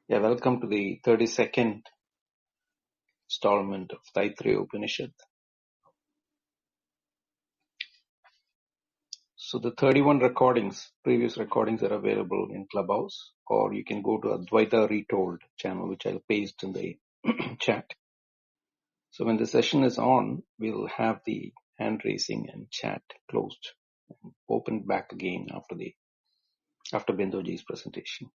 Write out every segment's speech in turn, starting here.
Yeah, welcome to the 32nd installment of Taittareeya Upanishad. So the 31 previous recordings are available in Clubhouse, or you can go to Advaita Retold channel, which I'll paste in the chat. So when the session is on, we'll have the hand raising and chat closed, and open back again after Bindoji's presentation.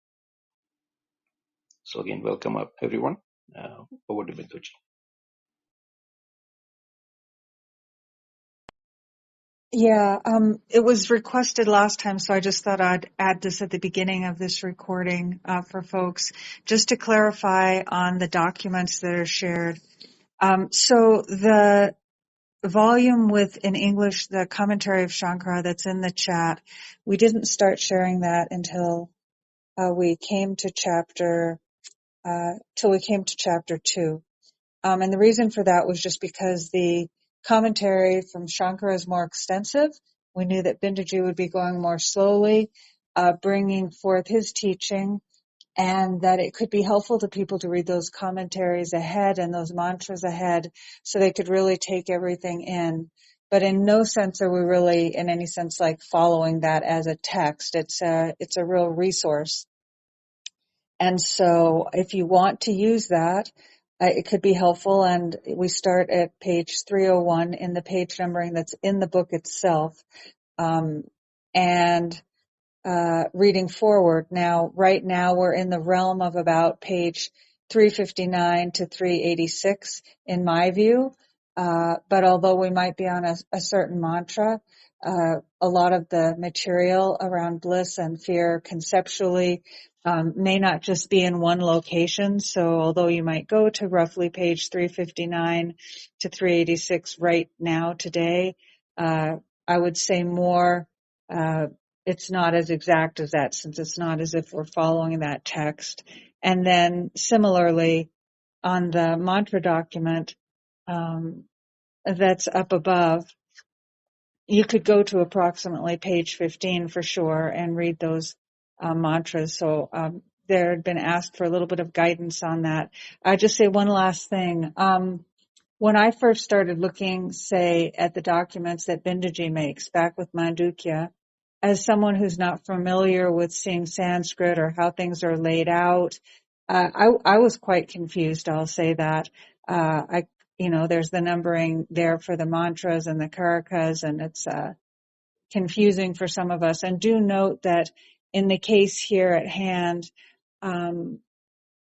So again, welcome up everyone. Over to Bindoji. Yeah, it was requested last time, so I just thought I'd add this at the beginning of this recording for folks, just to clarify on the documents that are shared. So the volume with, in English, the commentary of Shankara that's in the chat, we didn't start sharing that until we came to chapter 2. And the reason for that was just because the commentary from Shankara is more extensive. We knew that Bindaji would be going more slowly, bringing forth his teaching, and that it could be helpful to people to read those commentaries ahead and those mantras ahead so they could really take everything in. But in no sense are we really, in any sense, like following that as a text. It's a real resource. And so if you want to use that, it could be helpful. And we start at page 301 in the page numbering that's in the book itself. And reading forward. Now, right now we're in the realm of about page 359 to 386 in my view. But although we might be on a certain mantra, a lot of the material around bliss and fear conceptually may not just be in one location. So although you might go to roughly page 359 to 386 right now today, I would say more it's not as exact as that, since it's not as if we're following that text. And then similarly, on the mantra document that's up above, you could go to approximately page 15 for sure and read those mantras. So there had been asked for a little bit of guidance on that. I just say one last thing. When I first started looking, say, at the documents that Bindaji makes back with Mandukya, as someone who's not familiar with seeing Sanskrit or how things are laid out, I was quite confused. I'll say that. There's the numbering there for the mantras and the karakas, and it's confusing for some of us. And do note that in the case here at hand,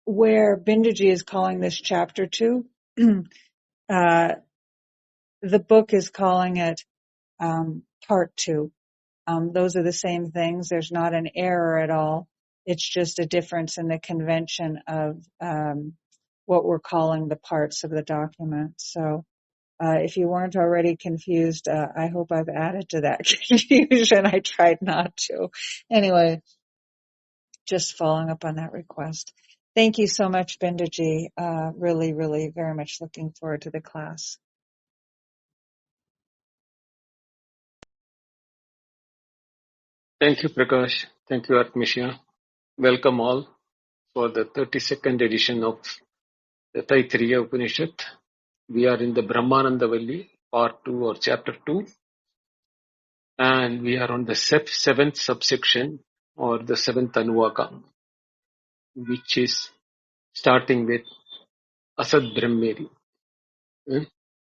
where Bindaji is calling this chapter 2, the book is calling it part 2. Those are the same things. There's not an error at all. It's just a difference in the convention of what we're calling the parts of the document. So if you weren't already confused, I hope I've added to that confusion. I tried not to. Anyway, just following up on that request. Thank you so much, Bindaji. Really, really very much looking forward to the class. Thank you, Prakash. Thank you, Artmisha. Welcome all for the 32nd edition of the Taittareeya Upanishad. We are in the Brahmananda Valley, part 2 or chapter 2, and we are on the 7th subsection or the 7th Anuvaka, which is starting with Asad Brahmeri.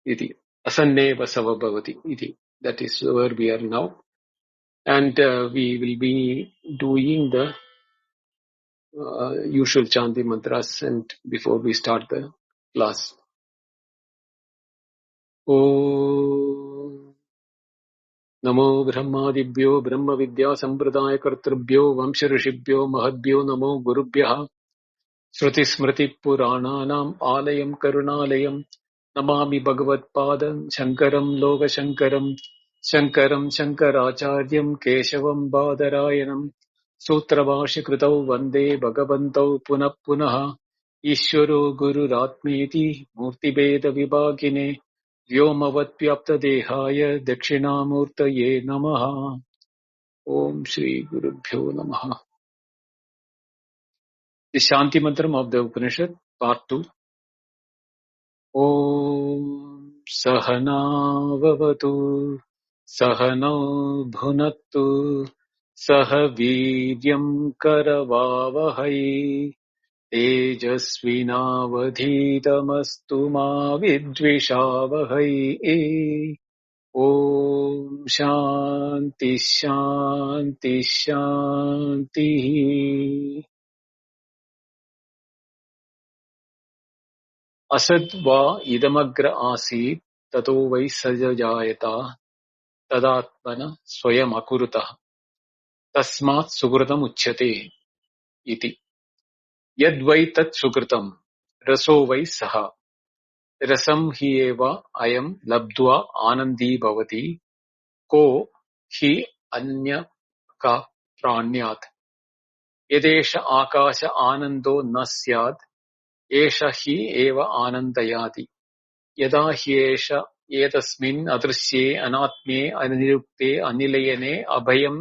Iti. Asanne Vasava Bhavati. Iti. That is where we are now. And we will be doing the usual Chanti mantras and before we start the class. Om Namo Brahmadibhyo Brahma Vidya Sampradaya Kartrubhyo Vamsha Rishibhyo Mahadbhyo Namo Gurubhyaha Shruti Smriti Purananam Alayam Karunalayam Namami Bhagavat Padam Shankaram Loga Shankaram Shankaram Shankaracharyam Keshavam Badarayanam Sutravashi Kritau Vande Bhagavantau Punah Punaha Ishvaro Guru Ratmeti Murti Beda Vibhagine Vyomavat Vyapta Dehaya Dakshinamurtaye Namaha. Om Shri Guru Bhyo Namaha. The Shanti Mantram of the Upanishad, part 2. Om Sahana Vavatu Sahano Bhunattu Saha Vidyam Karavavahai Tejasvinavadhitamastu ma vidvishavahai. Om Shanti Shanti Shanti. असद्वा इदमग्र आसीत् ततो वै सजजायता तदात्मन स्वयम् अकुरुतः तस्मात् सुकृतम् उच्यते इति यद्वै तत् सुकृतम् रसो वै सः रसं हि एव अयम् लब्ध्वा आनन्दी भवति को हि अन्य का प्राण्यात् यदेष आकाश आनन्दो न स्यात् एष हि एव आनन्दयाति यदा ह्येष एतस्मिन् अदृश्ये अनात्मे अनिरुक्ते अनिलयने अभयम्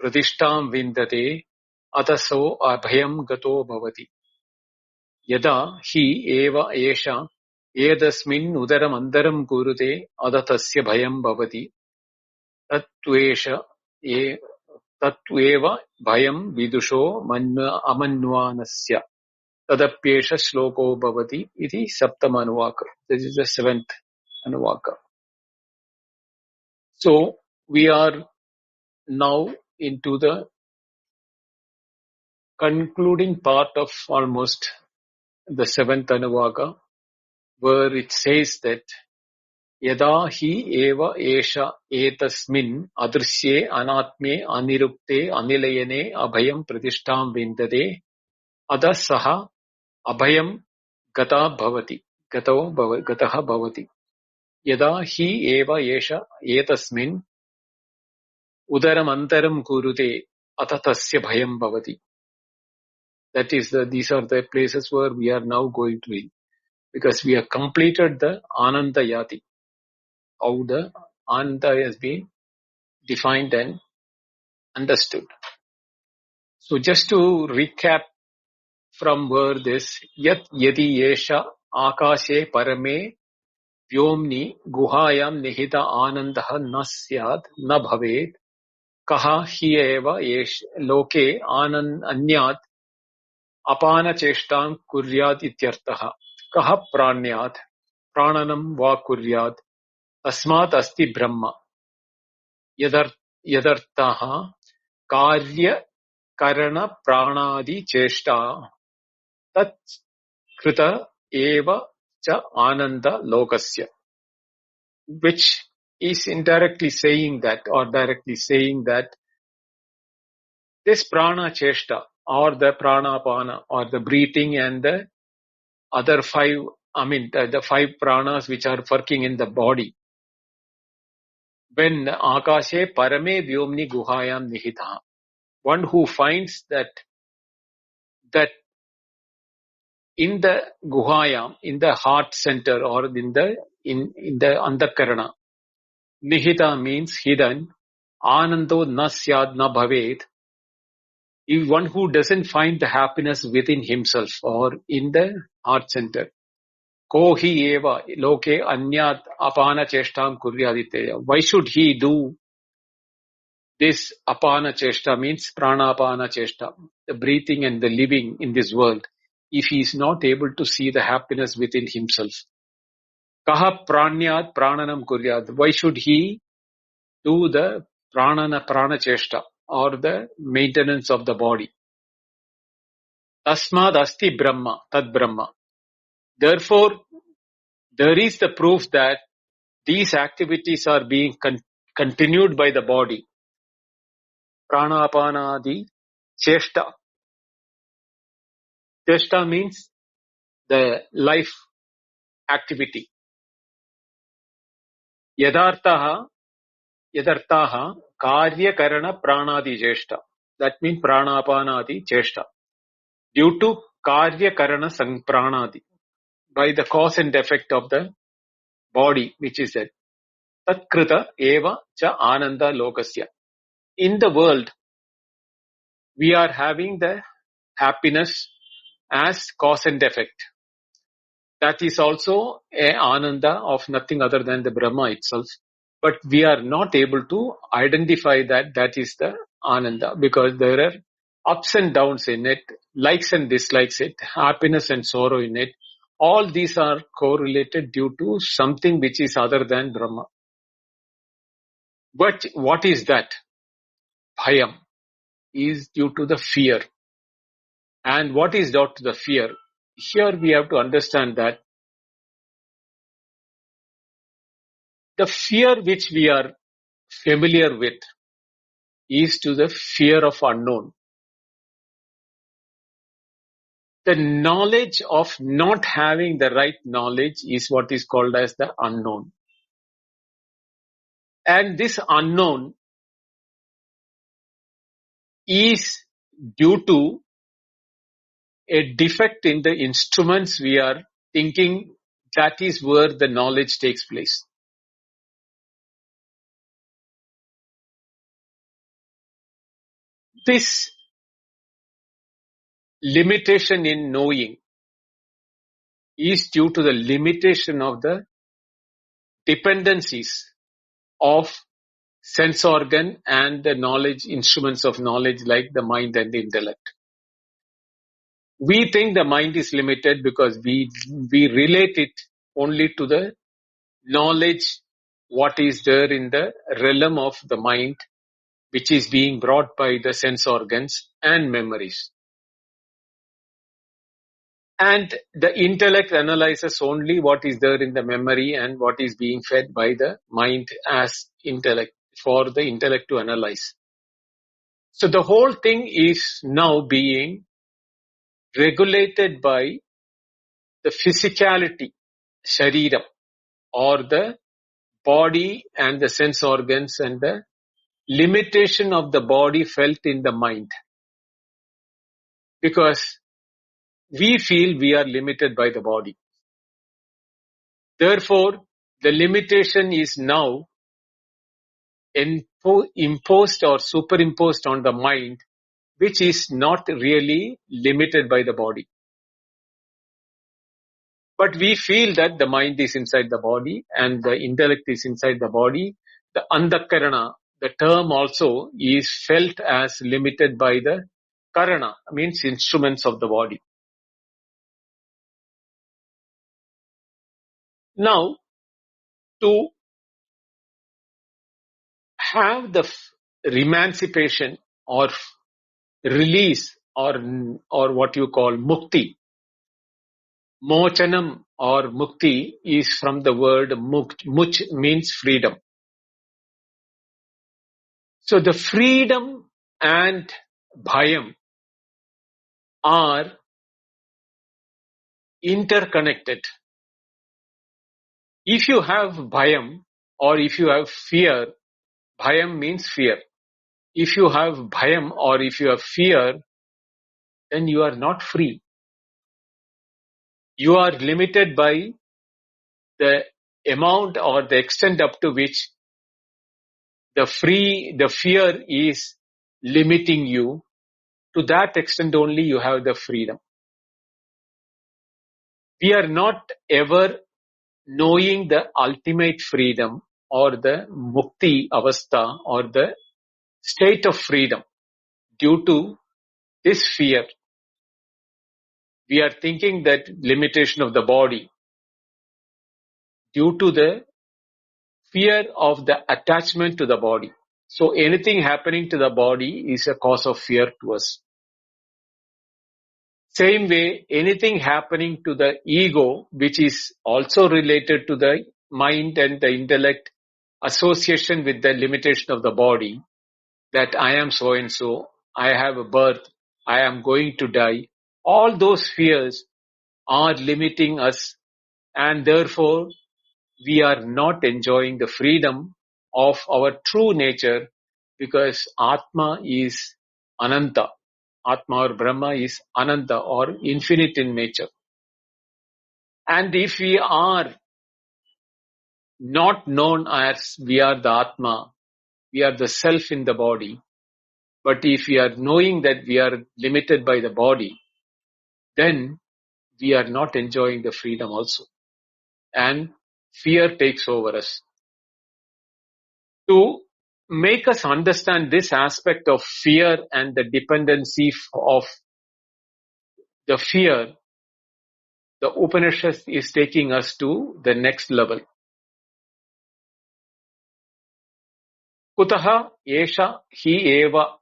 प्रतिष्ठां विन्दते अतसो अभयम् गतो भवति यदा हि एव एष एतस्मिन् उदरमन्तरम् कुरुते अथ तस्य भयम् भवति तत्त्वेव भयम् विदुषो अमन्वानस्य तदप्येष श्लोको भवति इति सप्तम अनुवाक. This is the 7th अनुवाक. So we are now into the concluding part of almost the 7th Anuvaka, where it says that Yada hi eva esha etasmin adrisye anatme anirukte anilayane abhayam pratishtam vindade ada saha abhayam gataha bhavati. Yada hi eva esha etasmin udaram kurute ata tasya bhayam bhavati. That is these are the places where we are now going to be, because we have completed the Ananda Yati, how the Ananda has been defined and understood. So just to recap from where this Yat Yadi Yesha Akashe Parame Vyomni Guhayam Nihita Anandaha Nasyad Na Bhavet Kaha Hi Eva Yesh Loke Anyat Apana Cheshtam Kuryat Ityartaha Kaha Pranyat Prananam Va Kuryat Tasmat Asti Brahma Yadartaha Karya Karana Pranadi Cheshta Tat Krita Eva Cha Ananda Lokasya, which is indirectly saying that, or directly saying that, this Prana Cheshta, or the Pranapana, or the breathing and the other five, the 5 pranas which are working in the body, when Akashe Parame Vyomni Guhayam Nihita, one who finds that in the Guhayam, in the heart center, or in the Antakarana, Nihita means hidden, Anando na syad na bhavet, if one who doesn't find the happiness within himself or in the heart center. Ko hi eva loke anyat apana cheshtam kuryaditeya. Why should he do this apana cheshta, means pranapana cheshta, the breathing and the living in this world, if he is not able to see the happiness within himself? Kaha pranyat prananam kuryat. Why should he do the prana cheshta, or the maintenance of the body? Tasmad asti brahma, tad brahma. Therefore, there is the proof that these activities are being continued by the body. Pranapanadi cheshta. Cheshta means the life activity. Yadartaha karya karana pranadi cheshta. That means pranapanadi cheshta. Due to karya karana pranadi, by the cause and effect of the body, which is that Tatkrita eva cha ananda lokasya. In the world, we are having the happiness as cause and effect. That is also a ananda of nothing other than the Brahma itself. But we are not able to identify that is the ananda, because there are ups and downs in it, likes and dislikes it, happiness and sorrow in it. All these are correlated due to something which is other than Brahma. But what is that? Bhayam is due to the fear. And what is due to the fear? Here we have to understand that the fear which we are familiar with is to the fear of unknown. The knowledge of not having the right knowledge is what is called as the unknown. And this unknown is due to a defect in the instruments we are thinking that is where the knowledge takes place. This limitation in knowing is due to the limitation of the dependencies of sense organ and the knowledge, instruments of knowledge like the mind and the intellect. We think the mind is limited because we relate it only to the knowledge what is there in the realm of the mind, which is being brought by the sense organs and memories. And the intellect analyzes only what is there in the memory and what is being fed by the mind as intellect, for the intellect to analyze. So the whole thing is now being regulated by the physicality, shariram, or the body and the sense organs and the limitation of the body felt in the mind. Because we feel we are limited by the body. Therefore, the limitation is now imposed or superimposed on the mind, which is not really limited by the body. But we feel that the mind is inside the body and the intellect is inside the body. The andakarana, the term also is felt as limited by the karana, means instruments of the body. Now, to have the emancipation or release or what you call mukti, mochanam or mukti is from the word much means freedom. So the freedom and bhayam are interconnected. If you have bhayam or if you have fear, bhayam means fear. If you have bhayam or if you have fear, then you are not free. You are limited by the amount or the extent up to which the fear is limiting you. To that extent only you have the freedom. We are not ever knowing the ultimate freedom or the mukti avastha or the state of freedom due to this fear. We are thinking that limitation of the body due to the fear of the attachment to the body. So anything happening to the body is a cause of fear to us. Same way, anything happening to the ego, which is also related to the mind and the intellect, association with the limitation of the body, that I am so and so, I have a birth, I am going to die, all those fears are limiting us, and therefore we are not enjoying the freedom of our true nature, because Atma is Ananta. Atma or Brahma is Ananta or infinite in nature. And if we are not known as we are the Atma, we are the self in the body, but if we are knowing that we are limited by the body, then we are not enjoying the freedom also. And fear takes over us. To make us understand this aspect of fear and the dependency of the fear, the Upanishad is taking us to the next level. Kutaha esha hi eva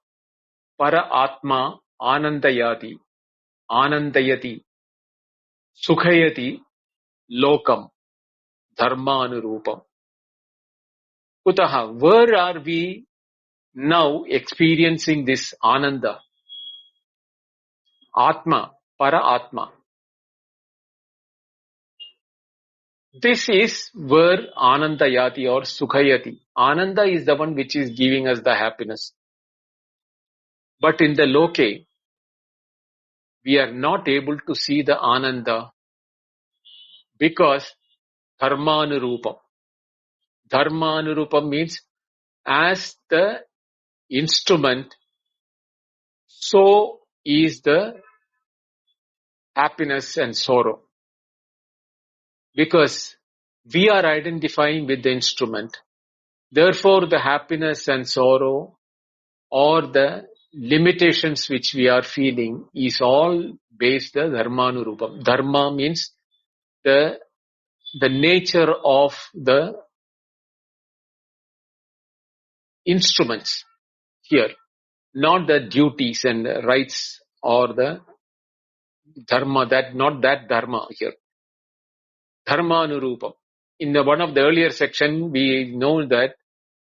para atma anandayati sukhayati lokam dharma anurupam. Kutaha, where are we now experiencing this ananda? Atma, para atma. This is where anandayati or sukhayati. Ananda is the one which is giving us the happiness. But in the loke, we are not able to see the ananda because dharmanurupam. Dharmanurupam means as the instrument, so is the happiness and sorrow. Because we are identifying with the instrument. Therefore, the happiness and sorrow or the limitations which we are feeling is all based on dharmanurupam. Dharma means the nature of the instruments here, not the duties and rights or the dharma, not that dharma here. Dharmanurupam. In one of the earlier section, we know that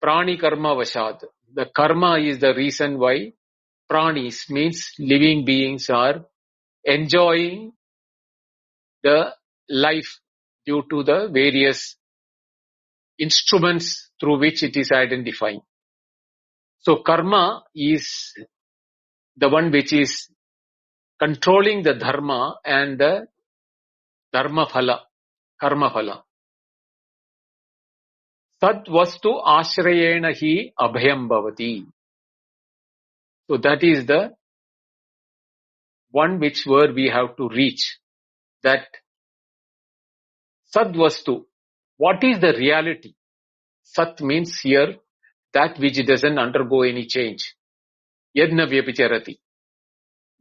prani karma vashad. The karma is the reason why pranis means living beings are enjoying the life due to the various instruments through which it is identifying. So karma is the one which is controlling the dharma and the dharma phala, karma phala. Sad vastu ashrayena hi abhayam bhavati. So that is the one where we have to reach. That sad vastu. What is the reality? Sat means here that which doesn't undergo any change. Yadna vyapicharati.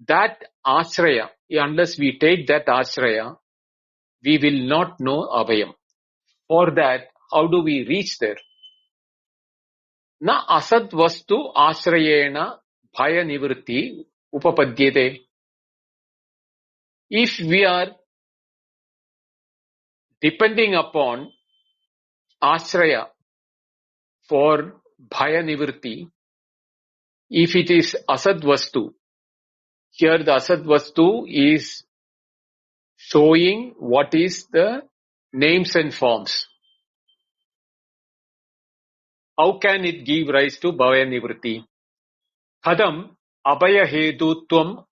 That ashraya, unless we take that ashraya, we will not know abhayam. For that, how do we reach there? Na asad vastu ashrayena bhaya nivritti upapadyate. If we are depending upon ashraya for bhaya nivritti, if it is asad vastu, here the asad vastu is showing what is the names and forms. How can it give rise to bhaya nivritti? Kadam abhaya hedutvam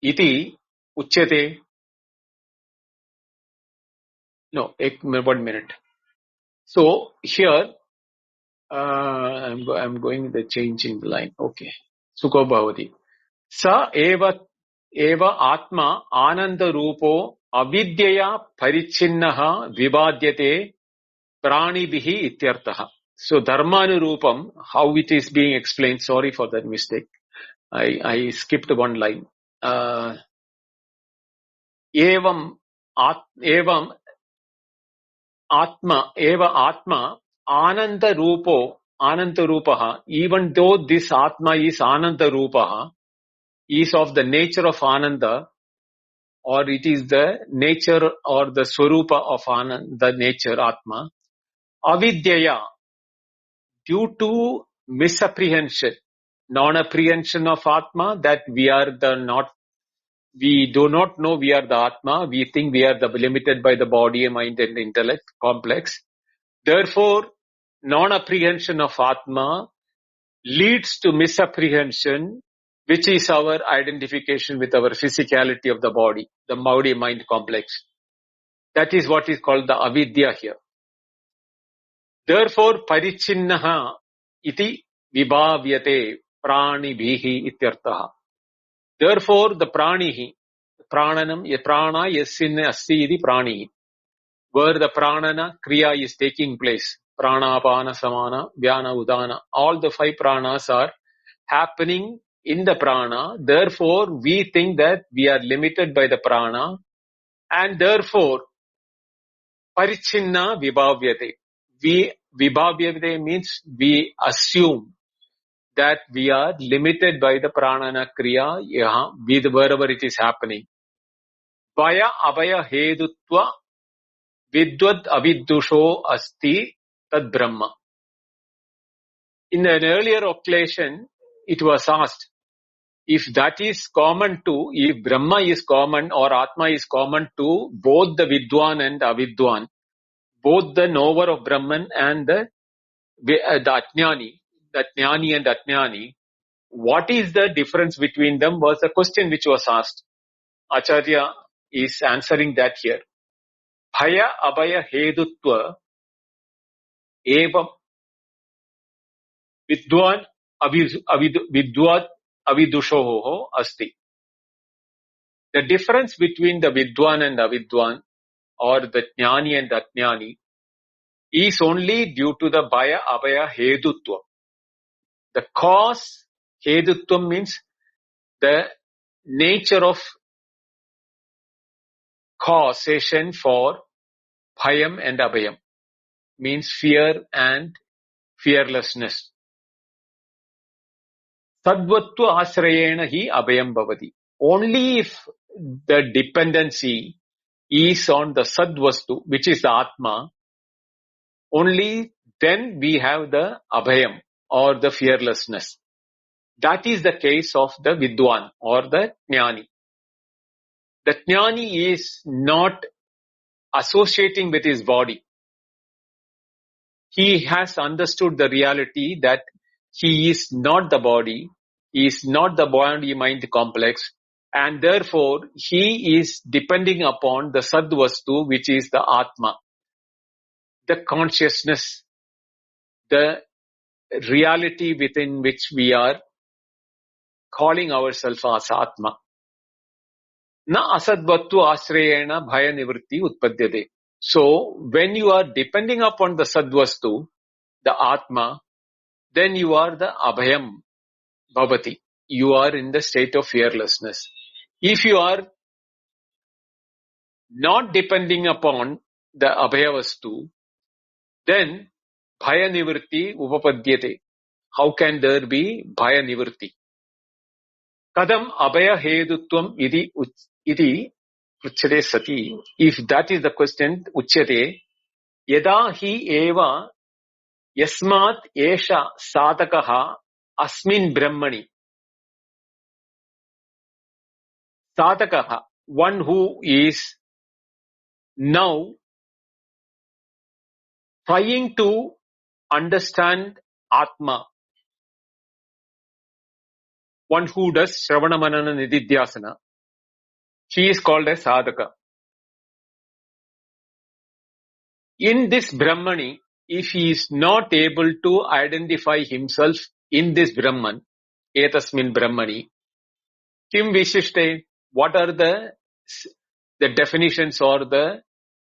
iti uchyate. No, 1 minute. So here I'm going the change in the line. Okay. Sukho bhavati. Sa eva atma ananda rupo avidyaya parichinnaha vibadyate pranibhihi ityartaha. So dharmanurupam, how it is being explained, sorry for that mistake. I skipped one line. Evam atma ananda rupaha, even though this atma is ananda rupaha, is of the nature of ananda, or it is the nature or the swarupa of ananda, the nature atma, avidyaya, due to misapprehension, non-apprehension of atma, that we do not know we are the atma, we think we are limited by the body, mind and intellect complex. Therefore, non-apprehension of atma leads to misapprehension, which is our identification with our physicality of the body, the body mind complex. That is what is called the avidya here. Therefore, parichinnaha iti vibhavyate pranibhihi ityartaha. Therefore, the pranihi, prananam, prana yasin asti iti prani, where the pranana kriya is taking place. Prana, apana, samana, vyana, udana. All the 5 pranas are happening in the prana. Therefore, we think that we are limited by the prana, and therefore, parichinna vibhavyate. Vibhavyate means we assume that we are limited by the pranana kriya with wherever it is happening. Bhaya abhaya hedutva vidvad aviddusho asti tad brahma. In an earlier occasion, it was asked, if that is common to, if Brahma is common or Atma is common to both the Vidwan and Avidwan, both the knower of Brahman and the Ajnani, the Jnani and Ajnani, what is the difference between them was the question which was asked. Acharya is answering that here. Bhaya abhaya hedutva evam vidwan vidvat avidushoho asti. The difference between the Vidwan and Avidwan or the Jnani and Ajnani is only due to the Bhaya abhaya hedutva. The cause, hedutva means the nature of causation for bhayam and abhayam, means fear and fearlessness. Sadvatva ashrayena hi abhayam bhavati. Only if the dependency is on the sadvastu, which is the Atma, only then we have the abhayam or the fearlessness. That is the case of the Vidwan or the Jnani. The Jnani is not associating with his body. He has understood the reality that he is not the body, he is not the body-mind complex, and therefore he is depending upon the Sadvastu, which is the Atma, the consciousness, the reality within which we are calling ourselves as Atma. Na asadvattu ashrayena bhaya nivritti utpadyate. So, when you are depending upon the Sadvastu, the Atma, then you are the abhayam bhavati. You are in the state of fearlessness. If you are not depending upon the abhayavastu, then bhaya nivritti upapadyate. How can there be bhaya nivritti? Kadam abhaya hedutvam iti uchyate sati. If that is the question, uchyate, yada hi eva yasmat esha sadakaha asmin brahmani. Sadakaha, one who is now trying to understand Atma, one who does Shravana Manana Nididhyasana, he is called a sadhaka. In this Brahmani, if he is not able to identify himself in this Brahman, etasmin Brahmani, kim vishishte, what are the definitions or the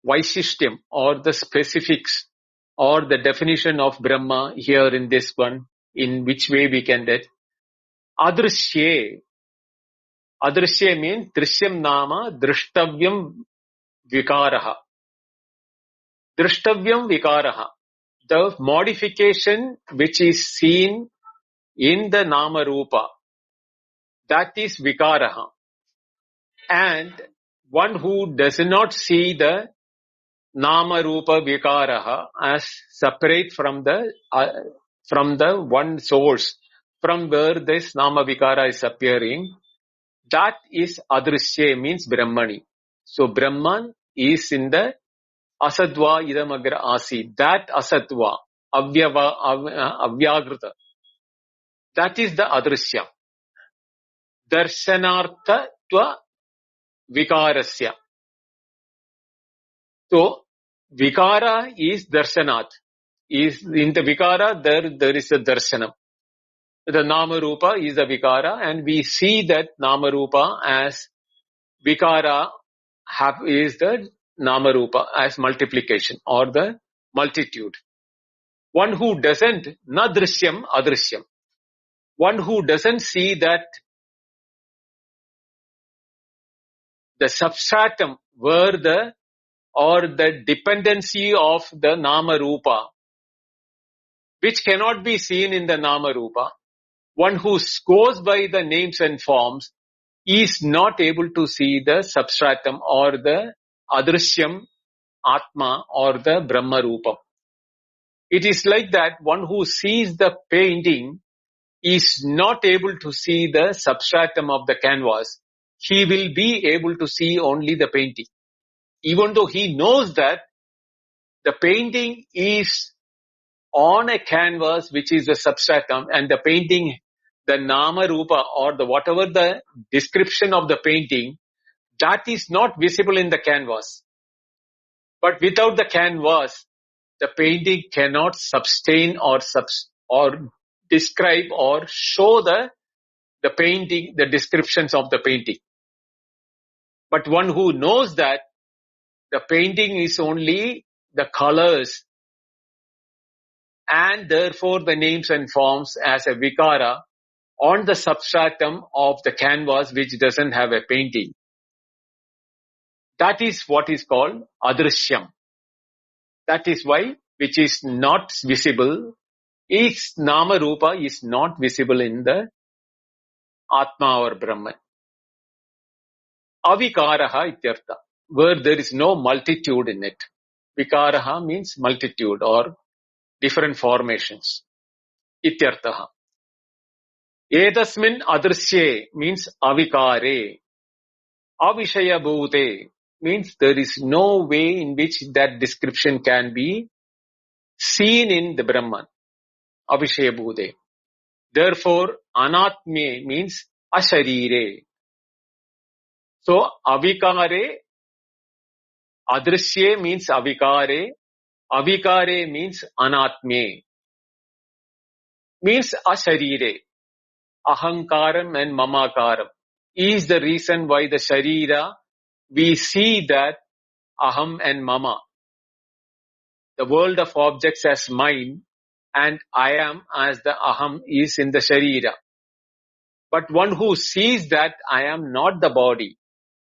vaishishtyam or the specifics or the definition of Brahma here in this one, in which way we can get? Adrishye. Adrishye means drishyam nama drishtavyam vikaraha. Drishtavyam vikaraha. The modification which is seen in the nama rupa, that is vikaraha. And one who does not see the nama rupa vikaraha as separate from the one source from where this nama vikara is appearing, that is adrishye, means Brahmani. So Brahman is in the asadva idamagra asi. That asadva, avyagrita, that is the adrishya. Darshanartha tva vikarasya. So vikara is darshanat. Is in the vikara there is a darshanam. The nama rupa is the vikara, and we see that nama rupa as Vikara is the Namarupa as multiplication or the multitude. One who doesn't, na drishyam adrishyam. One who doesn't see that the substratum where the dependency of the Namarupa, which cannot be seen in the Namarupa, one who goes by the names and forms is not able to see the substratum or the adrishyam Atma or the Brahma Rupam. It is like that one who sees the painting is not able to see the substratum of the canvas. He will be able to see only the painting. Even though he knows that the painting is on a canvas which is the substratum, and the painting, the Nama Rupa or the whatever the description of the painting, that is not visible in the canvas. But without the canvas, the painting cannot sustain or describe or show the painting, the descriptions of the painting. But one who knows that the painting is only the colors and therefore the names and forms as a vikara on the substratum of the canvas which doesn't have a painting. That is what is called adrishyam. That is why which is not visible, its nama rupa is not visible in the Atma or Brahman. Avikaraha ityartha, where there is no multitude in it. Vikaraha means multitude or different formations. Ityartha. Edasmin adrisye means avikare. Avishaya bhute means there is no way in which that description can be seen in the Brahman. Avishaya bhute. Therefore, anatme means asharire. So, avikare, adrisye means avikare, avikare means anatme, means asharire. Ahankaram and mamakaram is the reason why the sharira, we see that aham and mama, the world of objects as mine, and I am as the aham is in the sharira. But one who sees that I am not the body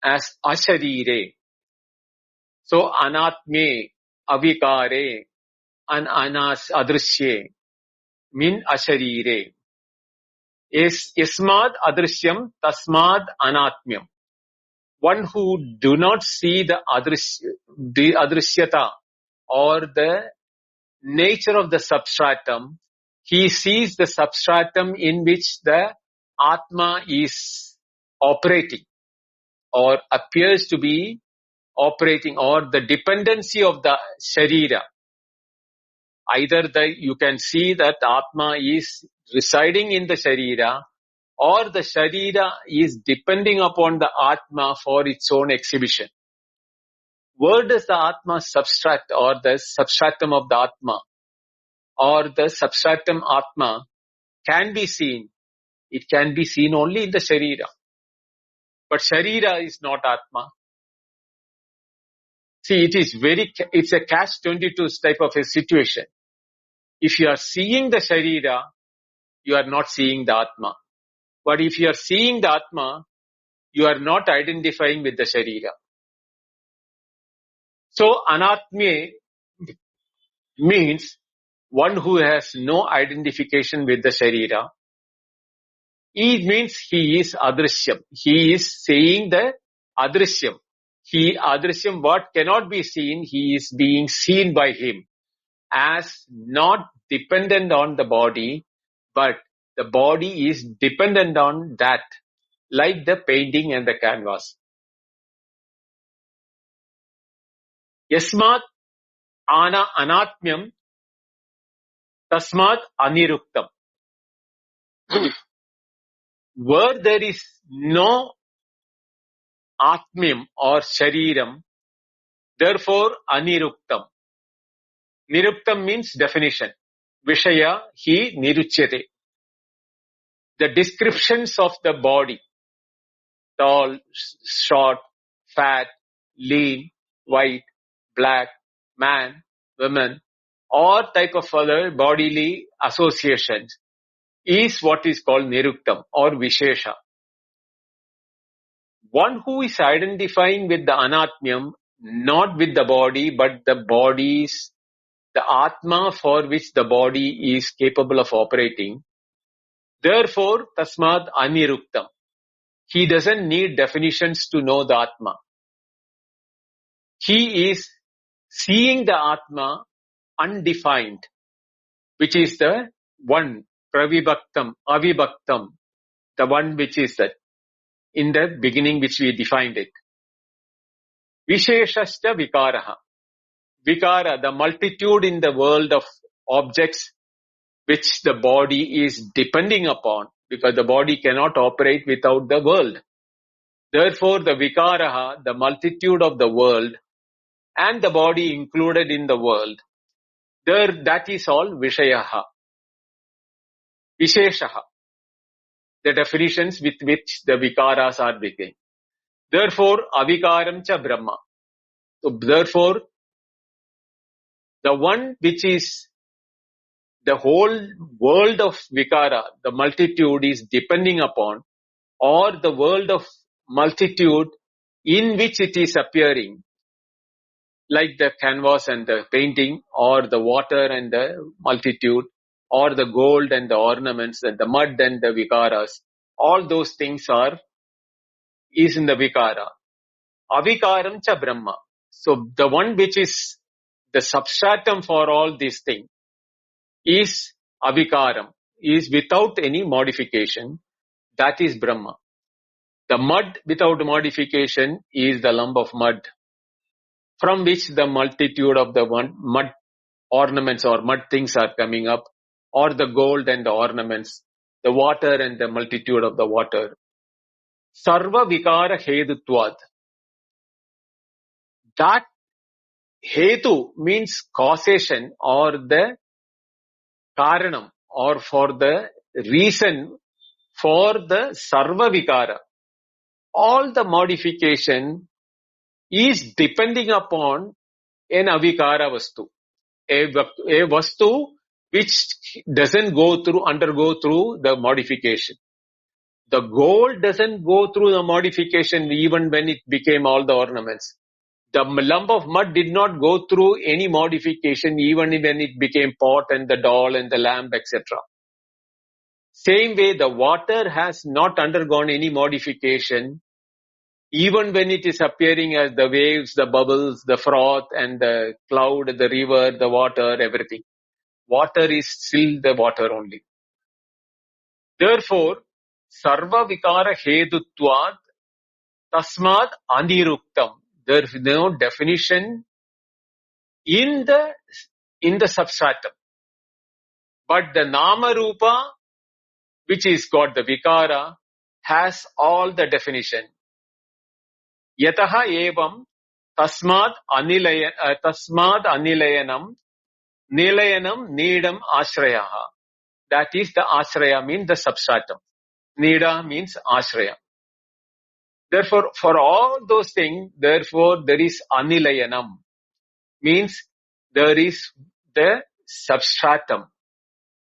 as asharire, so anatme, avikare, and anas adrisye, min asharire. Is ismad adrishyam tasmad anatmyam. One who do not see the adrishyata or the nature of the substratum, he sees the substratum in which the Atma is operating or appears to be operating, or the dependency of the Sharira. Either you can see that Atma is residing in the Sharira, or the Sharira is depending upon the Atma for its own exhibition. Where does the Atma substract or the substratum of the Atma or the substratum Atma can be seen? It can be seen only in the Sharira. But Sharira is not Atma. See, it's a catch-22 type of a situation. If you are seeing the Sharira, you are not seeing the Atma. But if you are seeing the Atma, you are not identifying with the Sharira. So, Anatme means one who has no identification with the Sharira. It means he is adrishyam. He is saying the adrishyam. Adrishyam, what cannot be seen, he is being seen by him as not dependent on the body, but the body is dependent on that, like the painting and the canvas. Yasmat anatmyam tasmat aniruktam. Where there is no atmyam or shariram, therefore aniruktam. Niruktam means definition. Vishaya hi niruchyate. The descriptions of the body tall, short, fat, lean, white, black, man, woman, or type of other bodily associations is what is called niruktam or vishesha. One who is identifying with the anatmyam, not with the body, but the body's, the atma for which the body is capable of operating. Therefore, tasmad aniruktam. He doesn't need definitions to know the atma. He is seeing the atma undefined, which is the one, pravibhaktam, avibhaktam, the one which is that in the beginning which we defined it. Visheshashta vikaraha. Vikara, the multitude in the world of objects which the body is depending upon, because the body cannot operate without the world. Therefore, the vikaraha, the multitude of the world, and the body included in the world, there that is all vishayaha, visheshaha, the definitions with which the vikaras are beginning. Therefore, avikaram cha brahma. So, therefore, the one which is the whole world of vikara, the multitude is depending upon, or the world of multitude in which it is appearing, like the canvas and the painting, or the water and the multitude, or the gold and the ornaments, and the mud and the vikaras, all those things is in the vikara. Avikaram cha brahma. So the one which is the substratum for all these things is avikaram, is without any modification. That is Brahma. The mud without modification is the lump of mud from which the multitude of the mud ornaments or mud things are coming up, or the gold and the ornaments, the water and the multitude of the water. Sarva vikara hedutvad. That hetu means causation or the karanam or for the reason for the sarva vikara. All the modification is depending upon an avikara vastu. A vastu which doesn't undergo through the modification. The gold doesn't go through the modification even when it became all the ornaments. The lump of mud did not go through any modification even when it became pot and the doll and the lamp, etc. Same way, the water has not undergone any modification even when it is appearing as the waves, the bubbles, the froth and the cloud, the river, the water, everything. Water is still the water only. Therefore, sarva vikara hedutvad tasmad aniruktam. There is no definition in the substratum. But the nama rupa, which is got the vikara, has all the definition. Yataha evam tasmad anilayanam nilayanam needam ashrayaha. That is the ashraya means the substratum. Nida means ashraya. Therefore, for all those things, therefore there is anilayanam. Means there is the substratum.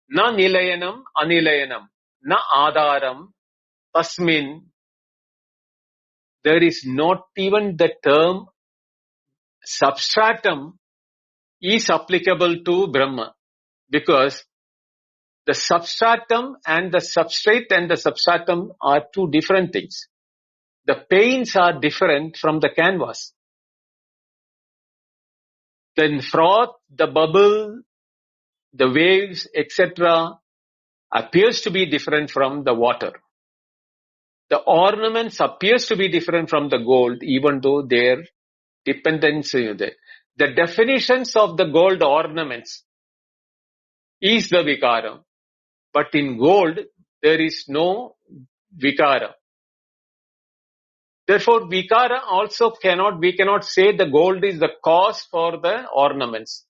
Na nilayanam, anilayanam. Na adaram, tasmin. There is not even the term substratum is applicable to Brahma, because the substratum and the substrate and the substratum are two different things. The paints are different from the canvas. The froth, the bubble, the waves, etc. appears to be different from the water. The ornaments appears to be different from the gold, even though their dependency is there. The definitions of the gold ornaments is the vikara. But in gold, there is no vikara. Therefore, vikara also we cannot say the gold is the cause for the ornaments.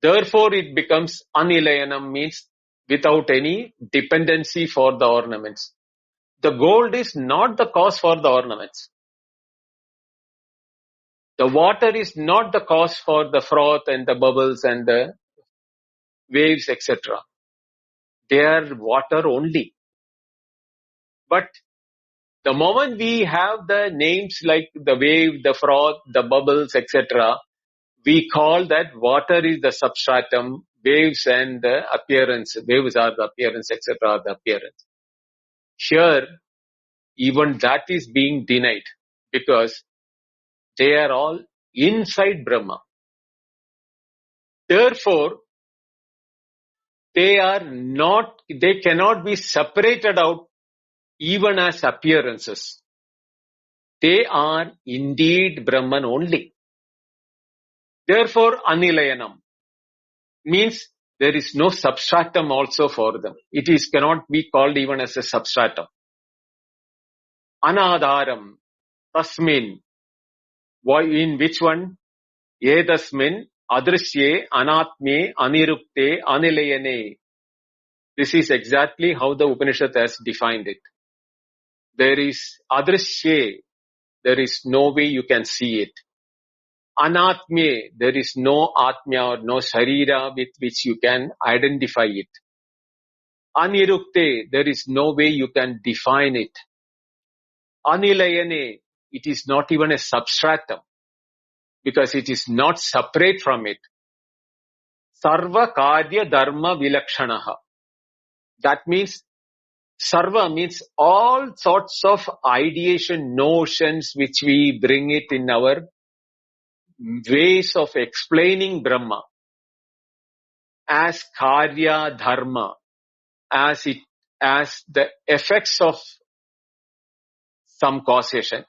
Therefore, it becomes anilayanam, means without any dependency for the ornaments. The gold is not the cause for the ornaments. The water is not the cause for the froth and the bubbles and the waves, etc. They are water only. But the moment we have the names like the wave, the froth, the bubbles, etc., we call that water is the substratum, waves and the appearance. Waves are the appearance, etc. are the appearance. Here, even that is being denied because they are all inside Brahma. Therefore, they cannot be separated out even as appearances. They are indeed Brahman only. Therefore, anilayanam means there is no substratum also for them. It cannot be called even as a substratum. Anadharam, tasmin, in which one? Edasmin, adrishye, anatme, anirukte, anilayane. This is exactly how the Upanishad has defined it. There is adrishye, there is no way you can see it. Anatme, there is no atmya or no sharira with which you can identify it. Anirukte, there is no way you can define it. Anilayane, it is not even a substratum because it is not separate from it. Sarva karya dharma vilakshanaha. That means sarva means all sorts of ideation, notions which we bring it in our ways of explaining Brahma as karya dharma, as the effects of some causation.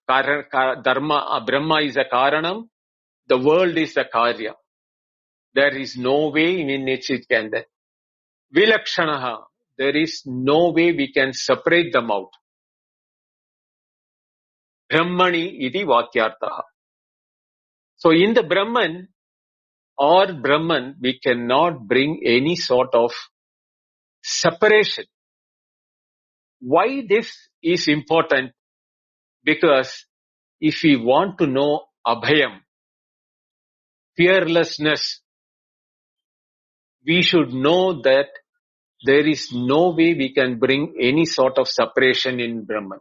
Dharma, Brahma is a karanam, the world is the karya. There is no way in which it can. Vilakshanaha, there is no way we can separate them out. Brahmani iti vakyartaha. So in the Brahman or Brahman, we cannot bring any sort of separation. Why this is important? Because if we want to know abhayam, fearlessness, we should know that there is no way we can bring any sort of separation in Brahman.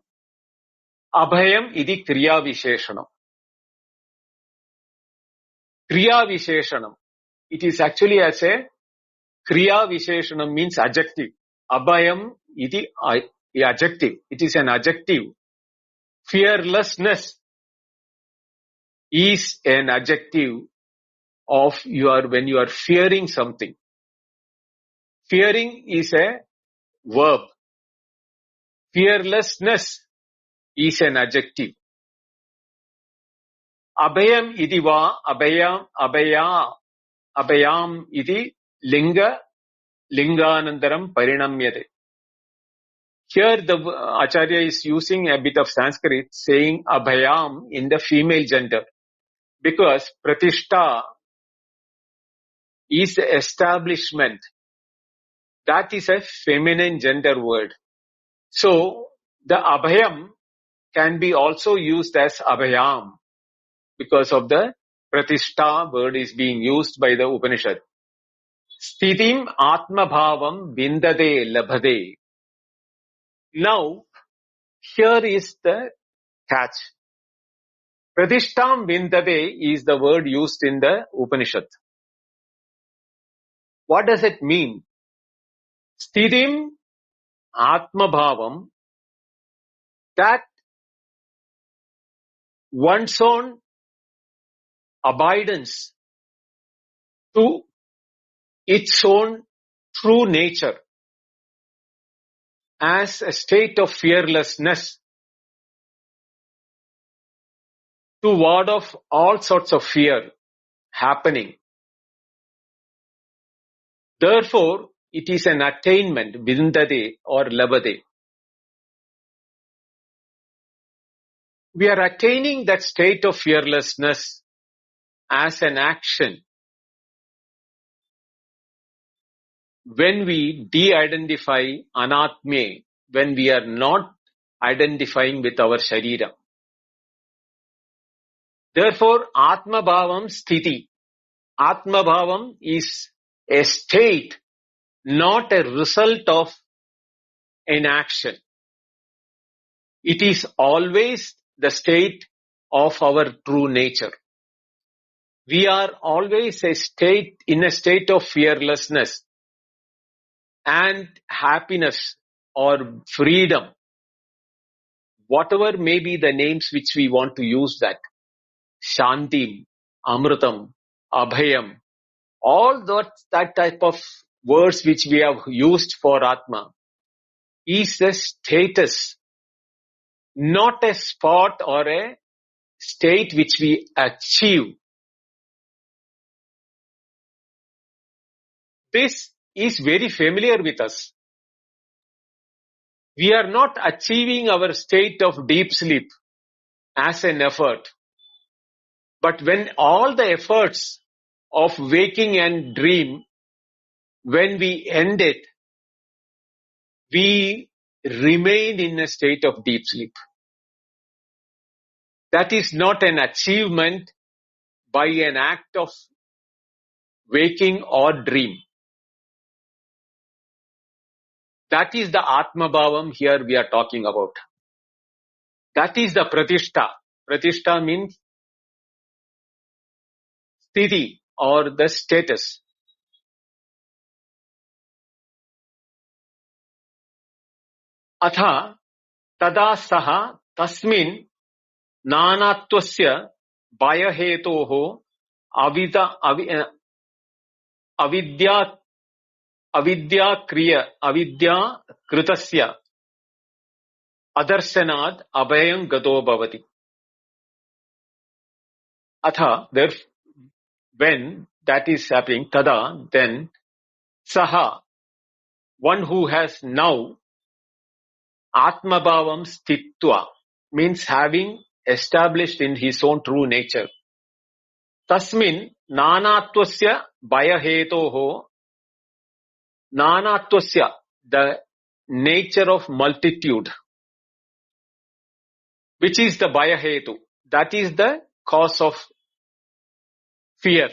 Abhayam iti kriya visheshanam. Kriya visheshanam. It is actually as a kriya visheshanam means adjective. Abhayam iti adjective. It is an adjective. Fearlessness is an adjective of when you are fearing something. Fearing is a verb. Fearlessness is an adjective. Abhayam iti va abhayam iti linganandaram parinamyate. Here the Acharya is using a bit of Sanskrit saying abhayam in the female gender because pratishta is the establishment. That is a feminine gender word. So the abhayam can be also used as abhayam because of the pratishta word is being used by the Upanishad. Sthitim atma bhavam vindade labhade. Now, here is the catch. Pratishtam vindade is the word used in the Upanishad. What does it mean? Sthitim atma bhavam, that one's own abidance to its own true nature as a state of fearlessness to ward off all sorts of fear happening. Therefore, it is an attainment, vindade or labade. We are attaining that state of fearlessness as an action when we de-identify anatme, when we are not identifying with our sharira. Therefore, Atma Bhavam Sthiti. Atma Bhavam is a state, not a result of an action. It is always the state of our true nature. We are always in a state of fearlessness and happiness or freedom. Whatever may be the names which we want to use that. Shanti, Amritam, Abhayam, all that type of words which we have used for Atma is a status, not a spot or a state which we achieve. This is very familiar with us. We are not achieving our state of deep sleep as an effort. But when all the efforts of waking and dream, when we end it, we remain in a state of deep sleep. That is not an achievement by an act of waking or dream. That is the Atma Bhavam here we are talking about. That is the Pratishtha. Pratishtha means sthiti or the status. Atha tada saha tasmin nanatvasya bhayahetoho avidya kritasya adarsanad abhayam gato bhavati. Atha, therefore, when that is happening, tada, then saha, one who has now Atma Bhavam Sthitva, means having established in his own true nature. Tasmin Nanatvasya Bhayahetoho, Nanatvasya, the nature of multitude, which is the Bhayahetu, that is the cause of fear.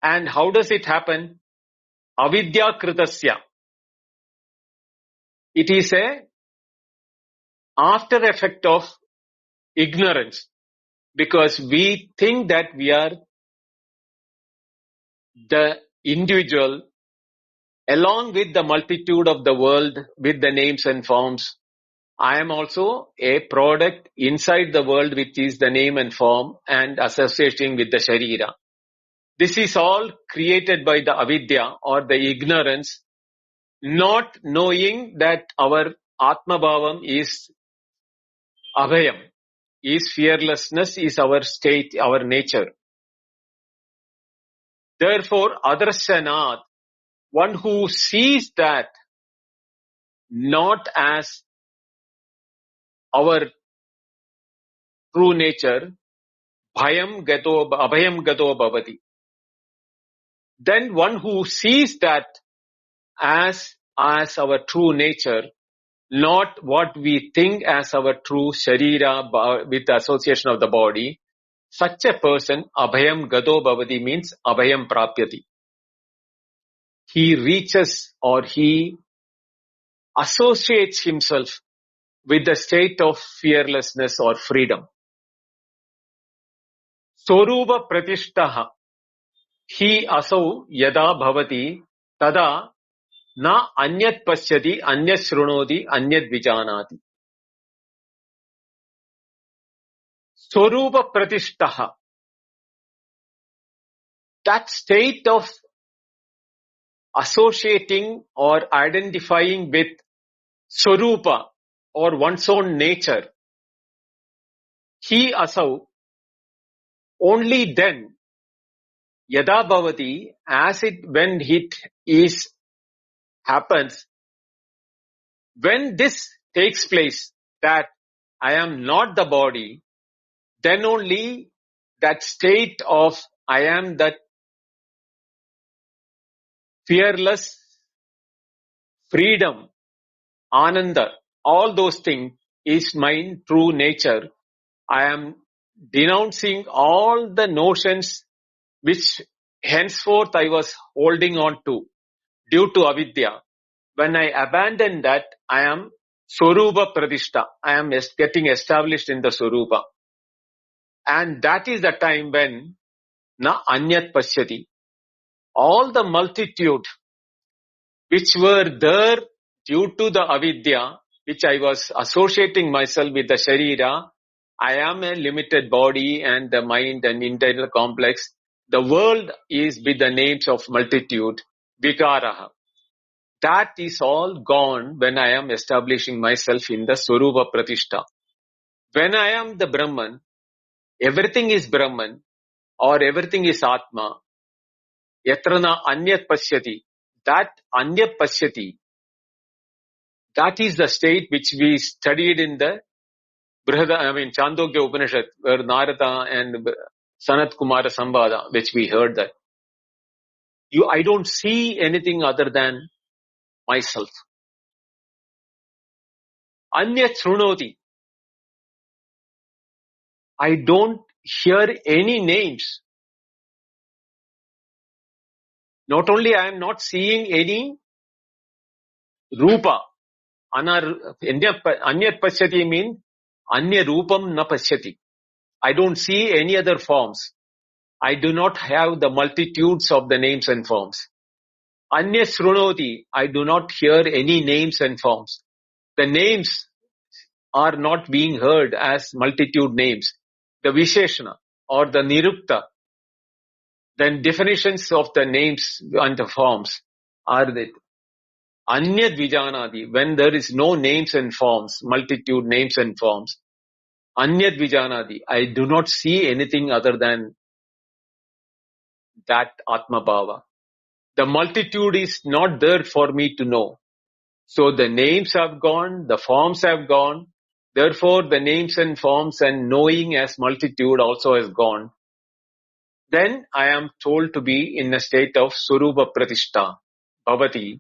And how does it happen? Avidya Kritasya. It is a after effect of ignorance, because we think that we are the individual along with the multitude of the world with the names and forms. I am also a product inside the world which is the name and form and associating with the Sharira. This is all created by the avidya or the ignorance, not knowing that our Atma Bhavam is abhayam, is fearlessness, is our state, our nature. Therefore, adarsanat, one who sees that not as our true nature, abhayam gato bhavati. Then one who sees that as our true nature, not what we think as our true sharira with the association of the body, such a person, abhayam gato bhavati, means abhayam prapyati. He reaches or he associates himself with the state of fearlessness or freedom. Sorupa pratishtaha. He asau yada bhavati tada na anyat pasyati anyat shrunoti anyat vijanati. Sorupa pratishtaha. That state of associating or identifying with Swarupa or one's own nature, he asau, only then, yada bhavati, when it is happens, when this takes place, that I am not the body, then only that state of I am that fearless freedom, ananda, all those things is my true nature. I am denouncing all the notions which henceforth I was holding on to due to avidya. When I abandon that, I am Swarupa Pradishta. I am getting established in the Swarupa. And that is the time when na anyat pashyati. All the multitude which were there due to the avidya, which I was associating myself with the sharira, I am a limited body and the mind and internal complex. The world is with the names of multitude, vikaraha. That is all gone when I am establishing myself in the Swarupa Pratishta. When I am the Brahman, everything is Brahman or everything is Atma. Yatrana anyat pashyati. That anyat pashyati, that is the state which we studied in the Chandogya Upanishad, where Narada and Sanat Kumara Samvada, which we heard that. I don't see anything other than myself. Anyat shrunoti. I don't hear any names. Not only I am not seeing any rupa. Anyat pashyati means anya rupam na pashyati. I don't see any other forms. I do not have the multitudes of the names and forms. Anya shrunoti, I do not hear any names and forms. The names are not being heard as multitude names. The Visheshana or the Nirukta, then definitions of the names and the forms are that Anyad Vijanadi, when there is no names and forms, multitude names and forms, Anyad Vijanadi, I do not see anything other than that Atma Bhava. The multitude is not there for me to know. So the names have gone, the forms have gone. Therefore, the names and forms and knowing as multitude also has gone. Then I am told to be in a state of Swarupa Pratishta, Bhavati.